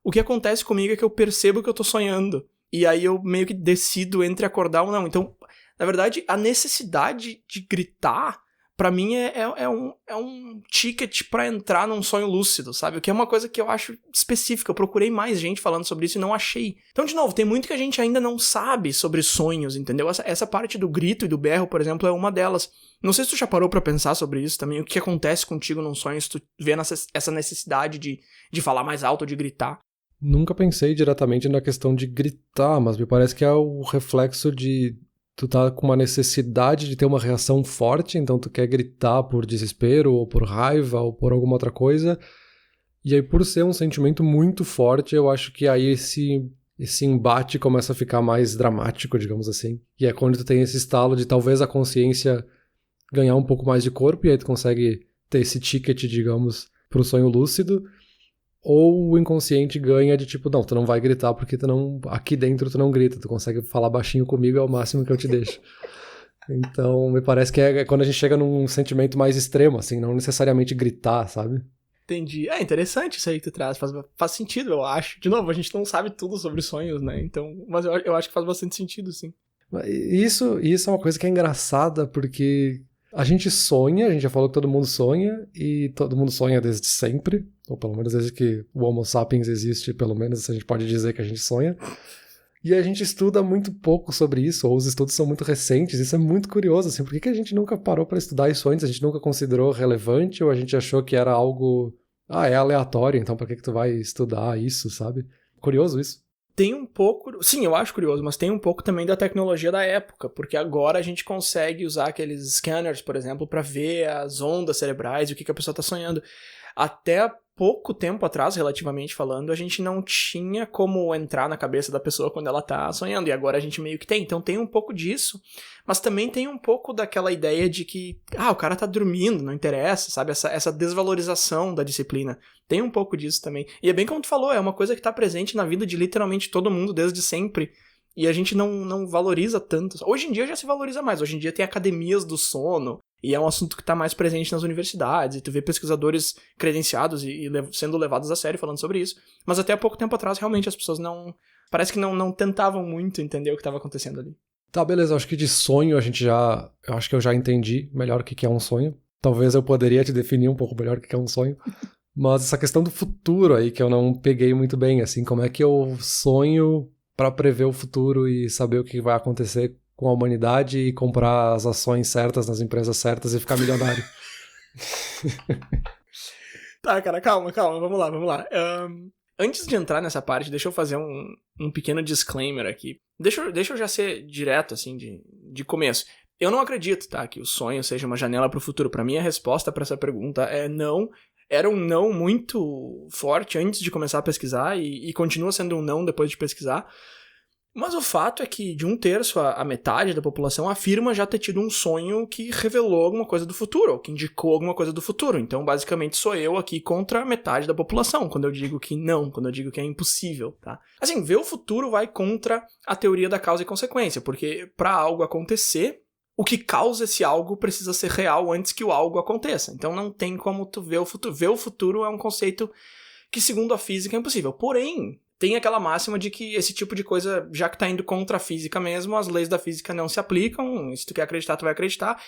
o que acontece comigo é que eu percebo que eu tô sonhando. E aí eu meio que decido entre acordar ou não. Então, na verdade, a necessidade de gritar, pra mim, é um ticket pra entrar num sonho lúcido, sabe? O que é uma coisa que eu acho específica. Eu procurei mais gente falando sobre isso e não achei. Então, de novo, tem muito que a gente ainda não sabe sobre sonhos, entendeu? Essa parte do grito e do berro, por exemplo, é uma delas. Não sei se tu já parou pra pensar sobre isso também. O que acontece contigo num sonho se tu vê essa necessidade de falar mais alto ou de gritar. Nunca pensei diretamente na questão de gritar, mas me parece que é o reflexo de tu tá com uma necessidade de ter uma reação forte, então tu quer gritar por desespero, ou por raiva, ou por alguma outra coisa, e aí por ser um sentimento muito forte, eu acho que aí esse embate começa a ficar mais dramático, digamos assim, e é quando tu tem esse estalo de talvez a consciência ganhar um pouco mais de corpo, e aí tu consegue ter esse ticket, digamos, pro sonho lúcido, ou o inconsciente ganha de tipo, não, tu não vai gritar porque tu não, aqui dentro tu não grita, tu consegue falar baixinho comigo, é o máximo que eu te deixo. Então, me parece que é quando a gente chega num sentimento mais extremo, assim, não necessariamente gritar, sabe? Entendi. É interessante isso aí que tu traz, faz sentido, eu acho. De novo, a gente não sabe tudo sobre sonhos, né? Então, mas eu acho que faz bastante sentido, sim. Isso é uma coisa que é engraçada, porque a gente sonha, a gente já falou que todo mundo sonha, e todo mundo sonha desde sempre, ou pelo menos desde que o Homo sapiens existe, pelo menos a gente pode dizer que a gente sonha. E a gente estuda muito pouco sobre isso, ou os estudos são muito recentes, isso é muito curioso, assim, por que a gente nunca parou para estudar isso antes? A gente nunca considerou relevante, ou a gente achou que era algo, é aleatório, então por que tu vai estudar isso, sabe? Curioso isso. Tem um pouco, sim, eu acho curioso, mas tem um pouco também da tecnologia da época, porque agora a gente consegue usar aqueles scanners, por exemplo, para ver as ondas cerebrais e o que a pessoa tá sonhando. Até pouco tempo atrás, relativamente falando, a gente não tinha como entrar na cabeça da pessoa quando ela tá sonhando, e agora a gente meio que tem. Então tem um pouco disso, mas também tem um pouco daquela ideia de que, o cara tá dormindo, não interessa, sabe? Essa desvalorização da disciplina. Tem um pouco disso também. E é bem como tu falou, é uma coisa que tá presente na vida de literalmente todo mundo desde sempre, e a gente não valoriza tanto. Hoje em dia já se valoriza mais, hoje em dia tem academias do sono, e é um assunto que está mais presente nas universidades, e tu vê pesquisadores credenciados e sendo levados a sério falando sobre isso. Mas até há pouco tempo atrás, realmente, as pessoas parece que não tentavam muito entender o que estava acontecendo ali. Tá, beleza, acho que de sonho eu acho que eu já entendi melhor o que é um sonho. Talvez eu poderia te definir um pouco melhor o que é um sonho. Mas essa questão do futuro aí, que eu não peguei muito bem, assim, como é que eu sonho para prever o futuro e saber o que vai acontecer com a humanidade e comprar as ações certas nas empresas certas e ficar milionário. Tá, cara, calma, vamos lá. Antes de entrar nessa parte, deixa eu fazer um pequeno disclaimer aqui. Deixa eu já ser direto, assim, de começo. Eu não acredito, tá, que o sonho seja uma janela pro futuro. Pra mim, a resposta pra essa pergunta é não. Era um não muito forte antes de começar a pesquisar e continua sendo um não depois de pesquisar. Mas o fato é que de 1/3 a metade da população afirma já ter tido um sonho que revelou alguma coisa do futuro, ou que indicou alguma coisa do futuro. Então, basicamente, sou eu aqui contra a metade da população, quando eu digo que não, quando eu digo que é impossível, tá? Assim, ver o futuro vai contra a teoria da causa e consequência, porque para algo acontecer, o que causa esse algo precisa ser real antes que o algo aconteça. Então, não tem como tu ver o futuro. Ver o futuro é um conceito que, segundo a física, é impossível. Porém, tem aquela máxima de que esse tipo de coisa, já que tá indo contra a física mesmo, as leis da física não se aplicam, se tu quer acreditar, tu vai acreditar.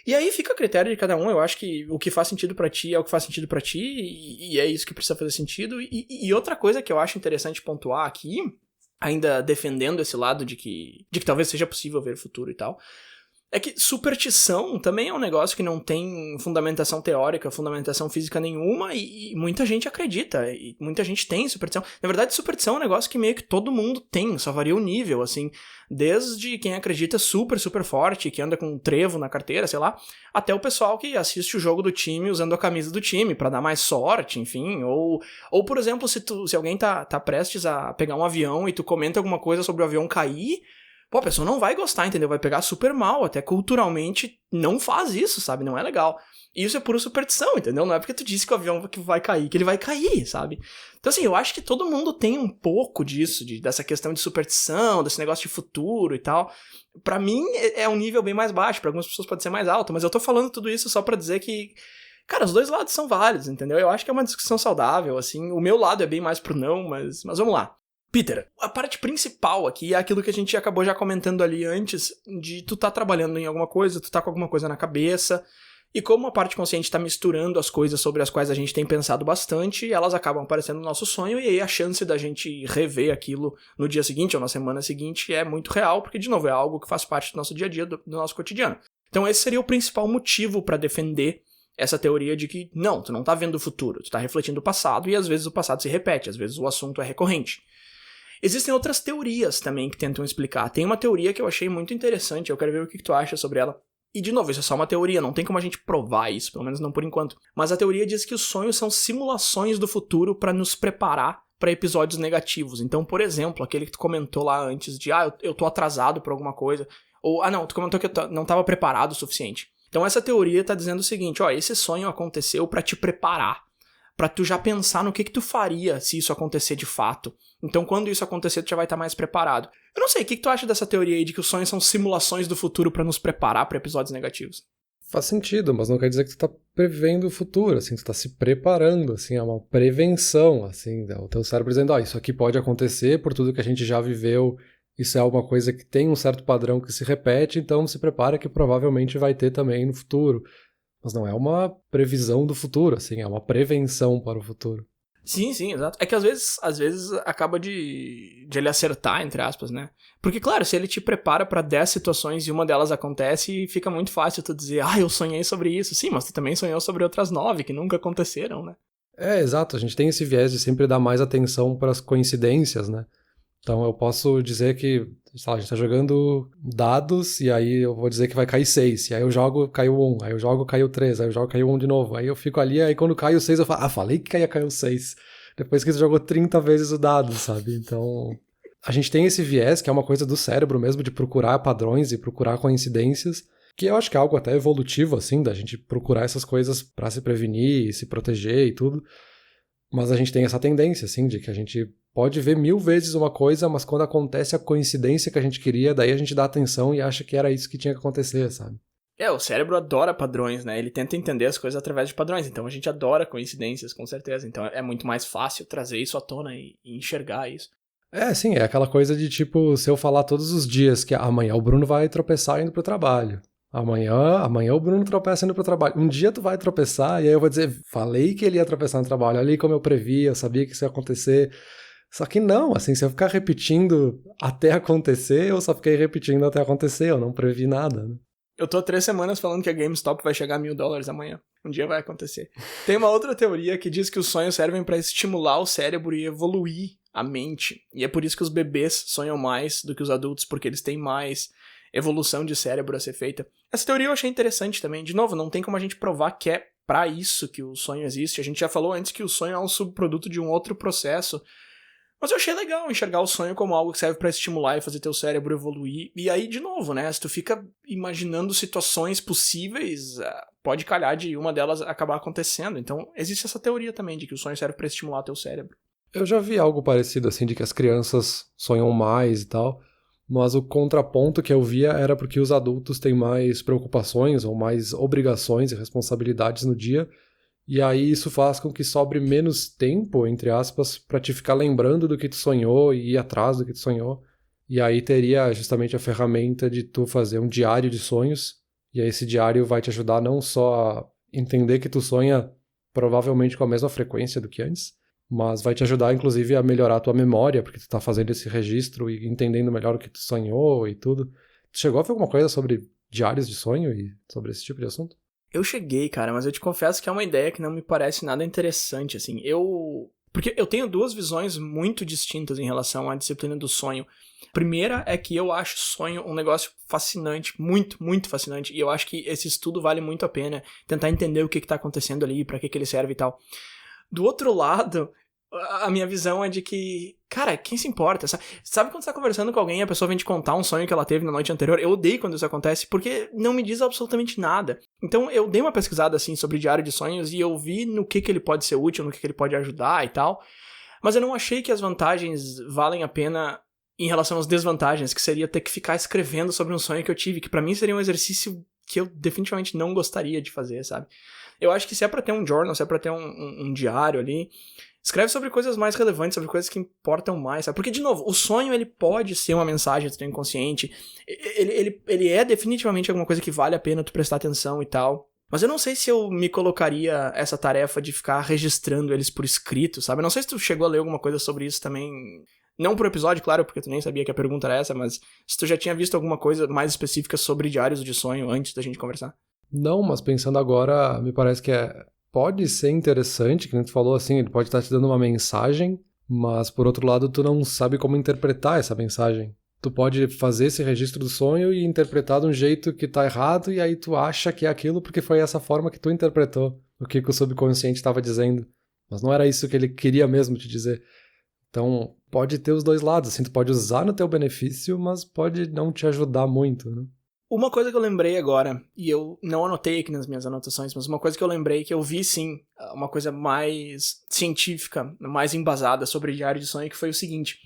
E aí fica a critério de cada um, eu acho que o que faz sentido pra ti é o que faz sentido pra ti, e é isso que precisa fazer sentido. E outra coisa que eu acho interessante pontuar aqui, ainda defendendo esse lado de que talvez seja possível ver o futuro e tal, é que superstição também é um negócio que não tem fundamentação teórica, fundamentação física nenhuma, e muita gente acredita, e muita gente tem superstição. Na verdade, superstição é um negócio que meio que todo mundo tem, só varia o nível, assim, desde quem acredita super, super forte, que anda com um trevo na carteira, sei lá, até o pessoal que assiste o jogo do time usando a camisa do time pra dar mais sorte, enfim, ou por exemplo, se alguém tá prestes a pegar um avião e tu comenta alguma coisa sobre o avião cair, pô, a pessoa não vai gostar, entendeu? Vai pegar super mal, até culturalmente não faz isso, sabe? Não é legal. E isso é pura superstição, entendeu? Não é porque tu disse que o avião vai cair, que ele vai cair, sabe? Então, assim, eu acho que todo mundo tem um pouco disso, dessa questão de superstição, desse negócio de futuro e tal. Pra mim, é um nível bem mais baixo, pra algumas pessoas pode ser mais alto, mas eu tô falando tudo isso só pra dizer que, cara, os dois lados são válidos, entendeu? Eu acho que é uma discussão saudável, assim. O meu lado é bem mais pro não, mas vamos lá. Peter, a parte principal aqui é aquilo que a gente acabou já comentando ali antes, de tu tá trabalhando em alguma coisa, tu tá com alguma coisa na cabeça, e como a parte consciente tá misturando as coisas sobre as quais a gente tem pensado bastante, elas acabam aparecendo no nosso sonho, e aí a chance da gente rever aquilo no dia seguinte ou na semana seguinte é muito real, porque, de novo, é algo que faz parte do nosso dia a dia, do nosso cotidiano. Então esse seria o principal motivo pra defender essa teoria de que, não, tu não tá vendo o futuro, tu tá refletindo o passado, e às vezes o passado se repete, às vezes o assunto é recorrente. Existem outras teorias também que tentam explicar. Tem uma teoria que eu achei muito interessante, eu quero ver o que tu acha sobre ela. E, de novo, isso é só uma teoria, não tem como a gente provar isso, pelo menos não por enquanto. Mas a teoria diz que os sonhos são simulações do futuro para nos preparar para episódios negativos. Então, por exemplo, aquele que tu comentou lá antes de, eu tô atrasado por alguma coisa, ou, não, tu comentou que eu não tava preparado o suficiente. Então, essa teoria tá dizendo o seguinte, esse sonho aconteceu para te preparar, pra tu já pensar no que tu faria se isso acontecer de fato. Então, quando isso acontecer, tu já vai estar mais preparado. Eu não sei, o que tu acha dessa teoria aí de que os sonhos são simulações do futuro pra nos preparar pra episódios negativos? Faz sentido, mas não quer dizer que tu tá prevendo o futuro, assim, tu tá se preparando, assim, é uma prevenção, assim, o teu cérebro dizendo, isso aqui pode acontecer por tudo que a gente já viveu, isso é alguma coisa que tem um certo padrão que se repete, então se prepara que provavelmente vai ter também no futuro. Mas não é uma previsão do futuro, assim, é uma prevenção para o futuro. Sim, exato. É que às vezes acaba de ele acertar, entre aspas, né? Porque, claro, se ele te prepara pra 10 situações e uma delas acontece, fica muito fácil tu dizer, eu sonhei sobre isso. Sim, mas tu também sonhou sobre outras 9 que nunca aconteceram, né? Exato, a gente tem esse viés de sempre dar mais atenção para as coincidências, né? Então eu posso dizer que, sei lá, a gente tá jogando dados e aí eu vou dizer que vai cair 6, e aí eu jogo, caiu 1, aí eu jogo, caiu 3, aí eu jogo, caiu 1 de novo, aí eu fico ali, aí quando cai o 6 eu falo, falei que ia cair o 6, depois que você jogou 30 vezes o dado, sabe? Então a gente tem esse viés, que é uma coisa do cérebro mesmo, de procurar padrões e procurar coincidências, que eu acho que é algo até evolutivo, assim, da gente procurar essas coisas pra se prevenir e se proteger e tudo, mas a gente tem essa tendência, assim, de que a gente pode ver 1000 vezes uma coisa, mas quando acontece a coincidência que a gente queria, daí a gente dá atenção e acha que era isso que tinha que acontecer, sabe? O cérebro adora padrões, né? Ele tenta entender as coisas através de padrões, então a gente adora coincidências, com certeza. Então é muito mais fácil trazer isso à tona e enxergar isso. Sim, é aquela coisa de tipo, se eu falar todos os dias que amanhã o Bruno vai tropeçar indo pro trabalho. Amanhã o Bruno tropeça indo pro trabalho. Um dia tu vai tropeçar e aí eu vou dizer, falei que ele ia tropeçar no trabalho, olha aí como eu previ, eu sabia que isso ia acontecer. Só que não, assim, se eu ficar repetindo até acontecer, eu só fiquei repetindo até acontecer, eu não previ nada, né? Eu tô há 3 semanas falando que a GameStop vai chegar a $1.000 amanhã. Um dia vai acontecer. Tem uma outra teoria que diz que os sonhos servem pra estimular o cérebro e evoluir a mente. E é por isso que os bebês sonham mais do que os adultos, porque eles têm mais evolução de cérebro a ser feita. Essa teoria eu achei interessante também. De novo, não tem como a gente provar que é pra isso que o sonho existe. A gente já falou antes que o sonho é um subproduto de um outro processo. Mas eu achei legal enxergar o sonho como algo que serve pra estimular e fazer teu cérebro evoluir. E aí, de novo, né? Se tu fica imaginando situações possíveis, pode calhar de uma delas acabar acontecendo. Então, existe essa teoria também de que o sonho serve pra estimular teu cérebro. Eu já vi algo parecido, assim, de que as crianças sonham mais e tal, mas o contraponto que eu via era porque os adultos têm mais preocupações ou mais obrigações e responsabilidades no dia, e aí isso faz com que sobre menos tempo, entre aspas, pra te ficar lembrando do que tu sonhou e ir atrás do que tu sonhou. E aí teria justamente a ferramenta de tu fazer um diário de sonhos, e aí esse diário vai te ajudar não só a entender que tu sonha provavelmente com a mesma frequência do que antes, mas vai te ajudar inclusive a melhorar a tua memória, porque tu tá fazendo esse registro e entendendo melhor o que tu sonhou e tudo. Tu chegou a ver alguma coisa sobre diários de sonho e sobre esse tipo de assunto? Eu cheguei, cara, mas eu te confesso que é uma ideia que não me parece nada interessante, assim. Porque eu tenho 2 visões muito distintas em relação à disciplina do sonho. Primeira é que eu acho sonho um negócio fascinante, muito, muito fascinante, e eu acho que esse estudo vale muito a pena, tentar entender o que tá acontecendo ali, pra que ele serve e tal. Do outro lado, a minha visão é de que, cara, quem se importa? Sabe quando você tá conversando com alguém e a pessoa vem te contar um sonho que ela teve na noite anterior? Eu odeio quando isso acontece, porque não me diz absolutamente nada. Então eu dei uma pesquisada, assim, sobre diário de sonhos e eu vi no que ele pode ser útil, no que ele pode ajudar e tal. Mas eu não achei que as vantagens valem a pena em relação às desvantagens, que seria ter que ficar escrevendo sobre um sonho que eu tive, que pra mim seria um exercício que eu definitivamente não gostaria de fazer, sabe? Eu acho que se é pra ter um journal, se é pra ter um diário ali, escreve sobre coisas mais relevantes, sobre coisas que importam mais, sabe? Porque, de novo, o sonho, ele pode ser uma mensagem do teu inconsciente, ele é definitivamente alguma coisa que vale a pena tu prestar atenção e tal, mas eu não sei se eu me colocaria essa tarefa de ficar registrando eles por escrito, sabe? Eu não sei se tu chegou a ler alguma coisa sobre isso também, não por episódio, claro, porque tu nem sabia que a pergunta era essa, mas se tu já tinha visto alguma coisa mais específica sobre diários de sonho antes da gente conversar. Não, mas pensando agora, me parece que pode ser interessante, que nem tu falou assim, ele pode estar te dando uma mensagem, mas por outro lado tu não sabe como interpretar essa mensagem. Tu pode fazer esse registro do sonho e interpretar de um jeito que tá errado, e aí tu acha que é aquilo porque foi essa forma que tu interpretou o que o subconsciente estava dizendo. Mas não era isso que ele queria mesmo te dizer. Então, pode ter os dois lados, assim, tu pode usar no teu benefício, mas pode não te ajudar muito, né? Uma coisa que eu lembrei agora, e eu não anotei aqui nas minhas anotações, mas uma coisa que eu lembrei que eu vi sim, uma coisa mais científica, mais embasada sobre diário de sonho, que foi o seguinte: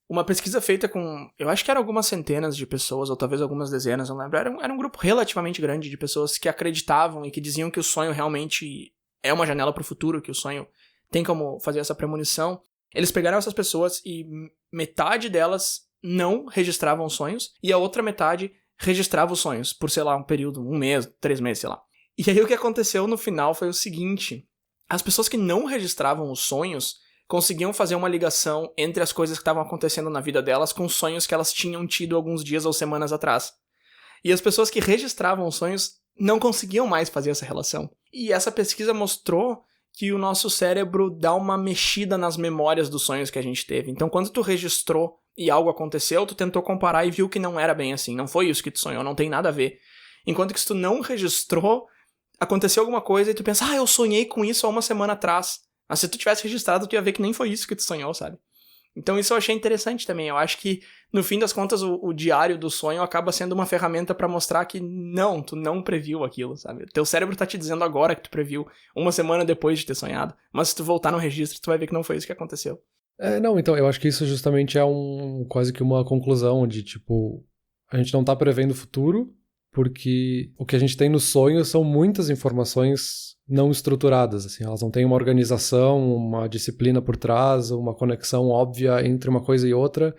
uma pesquisa feita com, eu acho que eram algumas centenas de pessoas, ou talvez algumas dezenas, não lembro, era um grupo relativamente grande de pessoas que acreditavam e que diziam que o sonho realmente é uma janela para o futuro, que o sonho tem como fazer essa premonição. Eles pegaram essas pessoas e metade delas não registravam os sonhos, e a outra metade registrava os sonhos por, sei lá, um período, 1 mês, 3 meses, sei lá. E aí o que aconteceu no final foi o seguinte: as pessoas que não registravam os sonhos conseguiam fazer uma ligação entre as coisas que estavam acontecendo na vida delas com os sonhos que elas tinham tido alguns dias ou semanas atrás. E as pessoas que registravam os sonhos não conseguiam mais fazer essa relação. E essa pesquisa mostrou que o nosso cérebro dá uma mexida nas memórias dos sonhos que a gente teve. Então, quando tu registrou e algo aconteceu, tu tentou comparar e viu que não era bem assim, não foi isso que tu sonhou, não tem nada a ver. Enquanto que se tu não registrou, aconteceu alguma coisa e tu pensa, eu sonhei com isso há 1 semana atrás. Mas se tu tivesse registrado, tu ia ver que nem foi isso que tu sonhou, sabe? Então isso eu achei interessante também. Eu acho que, no fim das contas, o diário do sonho acaba sendo uma ferramenta pra mostrar que não, tu não previu aquilo, sabe? Teu cérebro tá te dizendo agora que tu previu, 1 semana depois de ter sonhado. Mas se tu voltar no registro, tu vai ver que não foi isso que aconteceu. Não, então, eu acho que isso justamente é quase que uma conclusão de, tipo, a gente não tá prevendo o futuro, porque o que a gente tem no sonho são muitas informações não estruturadas, assim, elas não têm uma organização, uma disciplina por trás, uma conexão óbvia entre uma coisa e outra,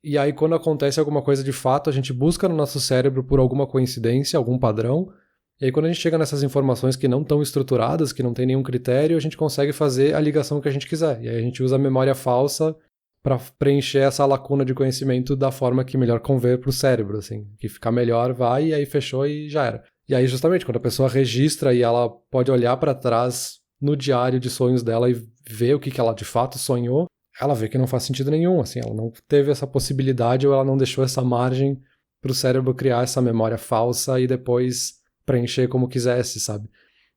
e aí quando acontece alguma coisa de fato, a gente busca no nosso cérebro por alguma coincidência, algum padrão, e aí quando a gente chega nessas informações que não estão estruturadas, que não tem nenhum critério, a gente consegue fazer a ligação que a gente quiser. E aí a gente usa a memória falsa para preencher essa lacuna de conhecimento da forma que melhor convém pro cérebro, assim. Que ficar melhor, vai, e aí fechou e já era. E aí justamente, quando a pessoa registra e ela pode olhar para trás no diário de sonhos dela e ver o que ela de fato sonhou, ela vê que não faz sentido nenhum, assim. Ela não teve essa possibilidade ou ela não deixou essa margem pro cérebro criar essa memória falsa e depois preencher como quisesse, sabe?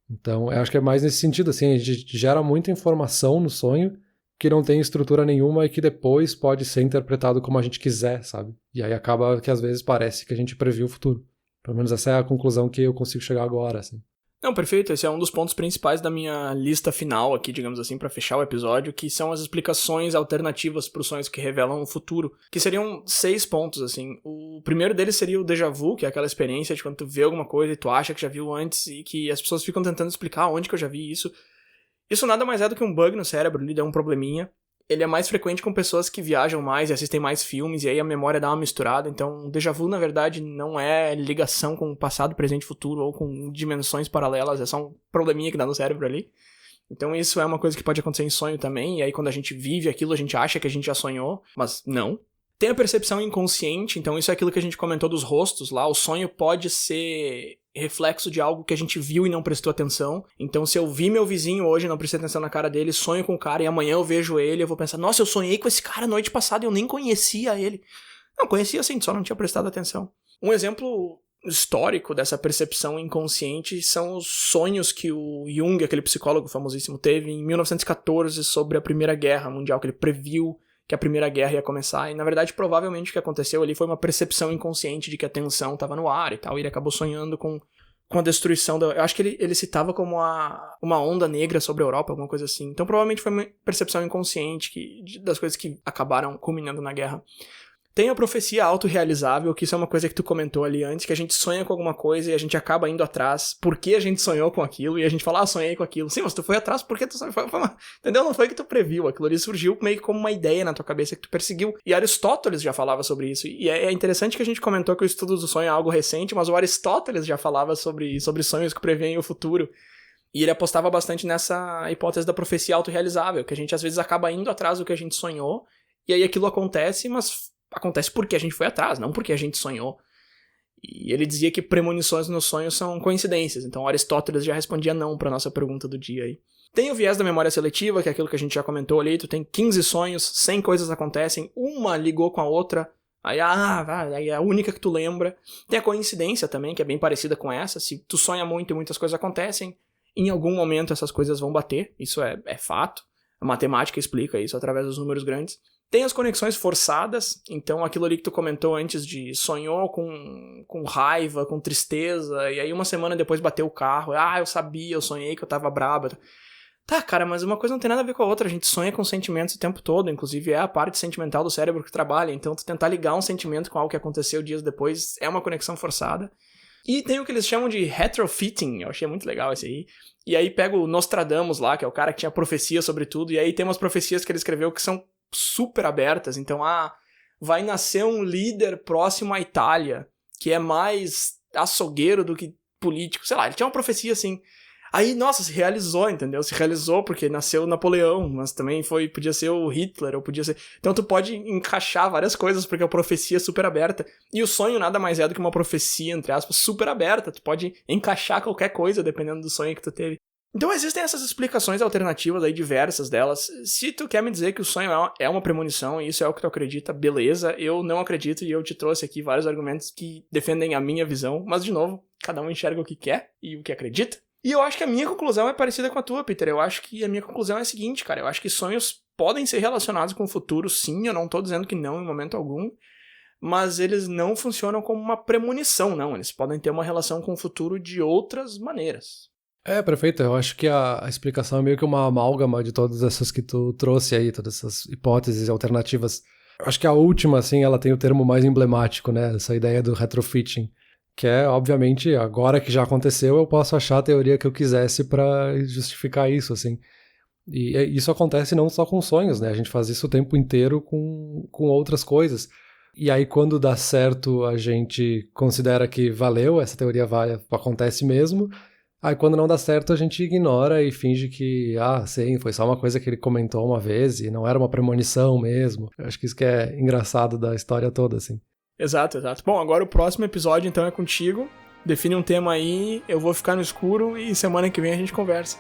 Então, eu acho que é mais nesse sentido, assim, a gente gera muita informação no sonho que não tem estrutura nenhuma e que depois pode ser interpretado como a gente quiser, sabe? E aí acaba que às vezes parece que a gente previu o futuro. Pelo menos essa é a conclusão que eu consigo chegar agora, assim. Não, perfeito. Esse é um dos pontos principais da minha lista final aqui, digamos assim, pra fechar o episódio, que são as explicações alternativas para os sonhos que revelam o futuro, que seriam 6 pontos, assim. O primeiro deles seria o déjà vu, que é aquela experiência de quando tu vê alguma coisa e tu acha que já viu antes e que as pessoas ficam tentando explicar onde que eu já vi isso. Isso nada mais é do que um bug no cérebro, ele dá um probleminha. Ele é mais frequente com pessoas que viajam mais e assistem mais filmes, e aí a memória dá uma misturada. Então, o déjà vu, na verdade, não é ligação com o passado, presente e futuro, ou com dimensões paralelas, é só um probleminha que dá no cérebro ali. Então, isso é uma coisa que pode acontecer em sonho também, e aí quando a gente vive aquilo, a gente acha que a gente já sonhou, mas não. Tem a percepção inconsciente, então isso é aquilo que a gente comentou dos rostos lá. O sonho pode ser reflexo de algo que a gente viu e não prestou atenção. Então, se eu vi meu vizinho hoje e não prestei atenção na cara dele, sonho com o cara e amanhã eu vejo ele, eu vou pensar, nossa, eu sonhei com esse cara noite passada e eu nem conhecia ele. Não, conhecia sim, só não tinha prestado atenção. Um exemplo histórico dessa percepção inconsciente são os sonhos que o Jung, aquele psicólogo famosíssimo, teve em 1914 sobre a Primeira Guerra Mundial, que ele previu que a Primeira Guerra ia começar, e na verdade provavelmente o que aconteceu ali foi uma percepção inconsciente de que a tensão estava no ar e tal, e ele acabou sonhando com a destruição da... Eu acho que ele citava como uma onda negra sobre a Europa, alguma coisa assim. Então provavelmente foi uma percepção inconsciente das coisas que acabaram culminando na guerra. Tem a profecia autorrealizável, que isso é uma coisa que tu comentou ali antes, que a gente sonha com alguma coisa e a gente acaba indo atrás porque a gente sonhou com aquilo, e a gente fala, sonhei com aquilo. Sim, mas tu foi atrás porque tu sonhou. Entendeu? Não foi que tu previu, aquilo ali surgiu meio que como uma ideia na tua cabeça que tu perseguiu. E Aristóteles já falava sobre isso. E é interessante que a gente comentou que o estudo do sonho é algo recente, mas o Aristóteles já falava sobre sonhos que preveem o futuro. E ele apostava bastante nessa hipótese da profecia autorrealizável, que a gente às vezes acaba indo atrás do que a gente sonhou, e aí aquilo acontece, mas acontece porque a gente foi atrás, não porque a gente sonhou. E ele dizia que premonições nos sonhos são coincidências, então Aristóteles já respondia não pra nossa pergunta do dia aí. Tem o viés da memória seletiva, que é aquilo que a gente já comentou ali, tu tem 15 sonhos, 100 coisas acontecem, uma ligou com a outra, aí é a única que tu lembra. Tem a coincidência também, que é bem parecida com essa, se tu sonha muito e muitas coisas acontecem, em algum momento essas coisas vão bater, isso é fato, a matemática explica isso através dos números grandes. Tem as conexões forçadas, então aquilo ali que tu comentou antes de sonhou com raiva, com tristeza, e aí uma semana depois bateu o carro, eu sabia, eu sonhei que eu tava braba. Tá, cara, mas uma coisa não tem nada a ver com a outra, a gente sonha com sentimentos o tempo todo, inclusive é a parte sentimental do cérebro que trabalha, então tu tentar ligar um sentimento com algo que aconteceu dias depois é uma conexão forçada. E tem o que eles chamam de retrofitting, eu achei muito legal esse aí. E aí pega o Nostradamus lá, que é o cara que tinha profecia sobre tudo, e aí tem umas profecias que ele escreveu que são super abertas, então vai nascer um líder próximo à Itália, que é mais açougueiro do que político, sei lá, ele tinha uma profecia assim. Aí, nossa, se realizou, entendeu? Se realizou porque nasceu Napoleão, mas também podia ser o Hitler, ou podia ser... Então tu pode encaixar várias coisas porque a profecia é super aberta. E o sonho nada mais é do que uma profecia, entre aspas, super aberta. Tu pode encaixar qualquer coisa dependendo do sonho que tu teve. Então existem essas explicações alternativas aí, diversas delas. Se tu quer me dizer que o sonho é uma premonição e isso é o que tu acredita, beleza. Eu não acredito e eu te trouxe aqui vários argumentos que defendem a minha visão. Mas, de novo, cada um enxerga o que quer e o que acredita. E eu acho que a minha conclusão é parecida com a tua, Peter. Eu acho que a minha conclusão é a seguinte, cara. Eu acho que sonhos podem ser relacionados com o futuro, sim. Eu não tô dizendo que não em momento algum. Mas eles não funcionam como uma premonição, não. Eles podem ter uma relação com o futuro de outras maneiras. Perfeito. Eu acho que a explicação é meio que uma amálgama de todas essas que tu trouxe aí, todas essas hipóteses alternativas. Eu acho que a última, assim, ela tem o termo mais emblemático, né? Essa ideia do retrofitting. Que é, obviamente, agora que já aconteceu, eu posso achar a teoria que eu quisesse pra justificar isso, assim. E isso acontece não só com sonhos, né? A gente faz isso o tempo inteiro com outras coisas. E aí, quando dá certo, a gente considera que valeu, essa teoria acontece mesmo. Aí, quando não dá certo, a gente ignora e finge que, sim, foi só uma coisa que ele comentou uma vez e não era uma premonição mesmo. Eu acho que isso que é engraçado da história toda, assim. Exato. Bom, agora o próximo episódio, então, é contigo. Define um tema aí, eu vou ficar no escuro e semana que vem a gente conversa.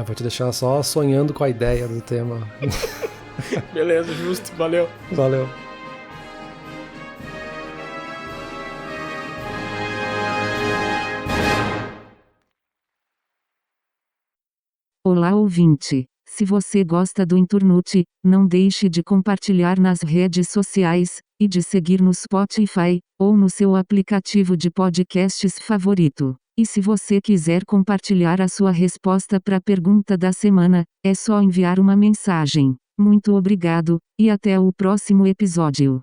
Vou te deixar só sonhando com a ideia do tema. Beleza, justo. Valeu. Valeu. Olá, ouvinte. Se você gosta do Inturnute, não deixe de compartilhar nas redes sociais, e de seguir no Spotify, ou no seu aplicativo de podcasts favorito. E se você quiser compartilhar a sua resposta para a pergunta da semana, é só enviar uma mensagem. Muito obrigado, e até o próximo episódio.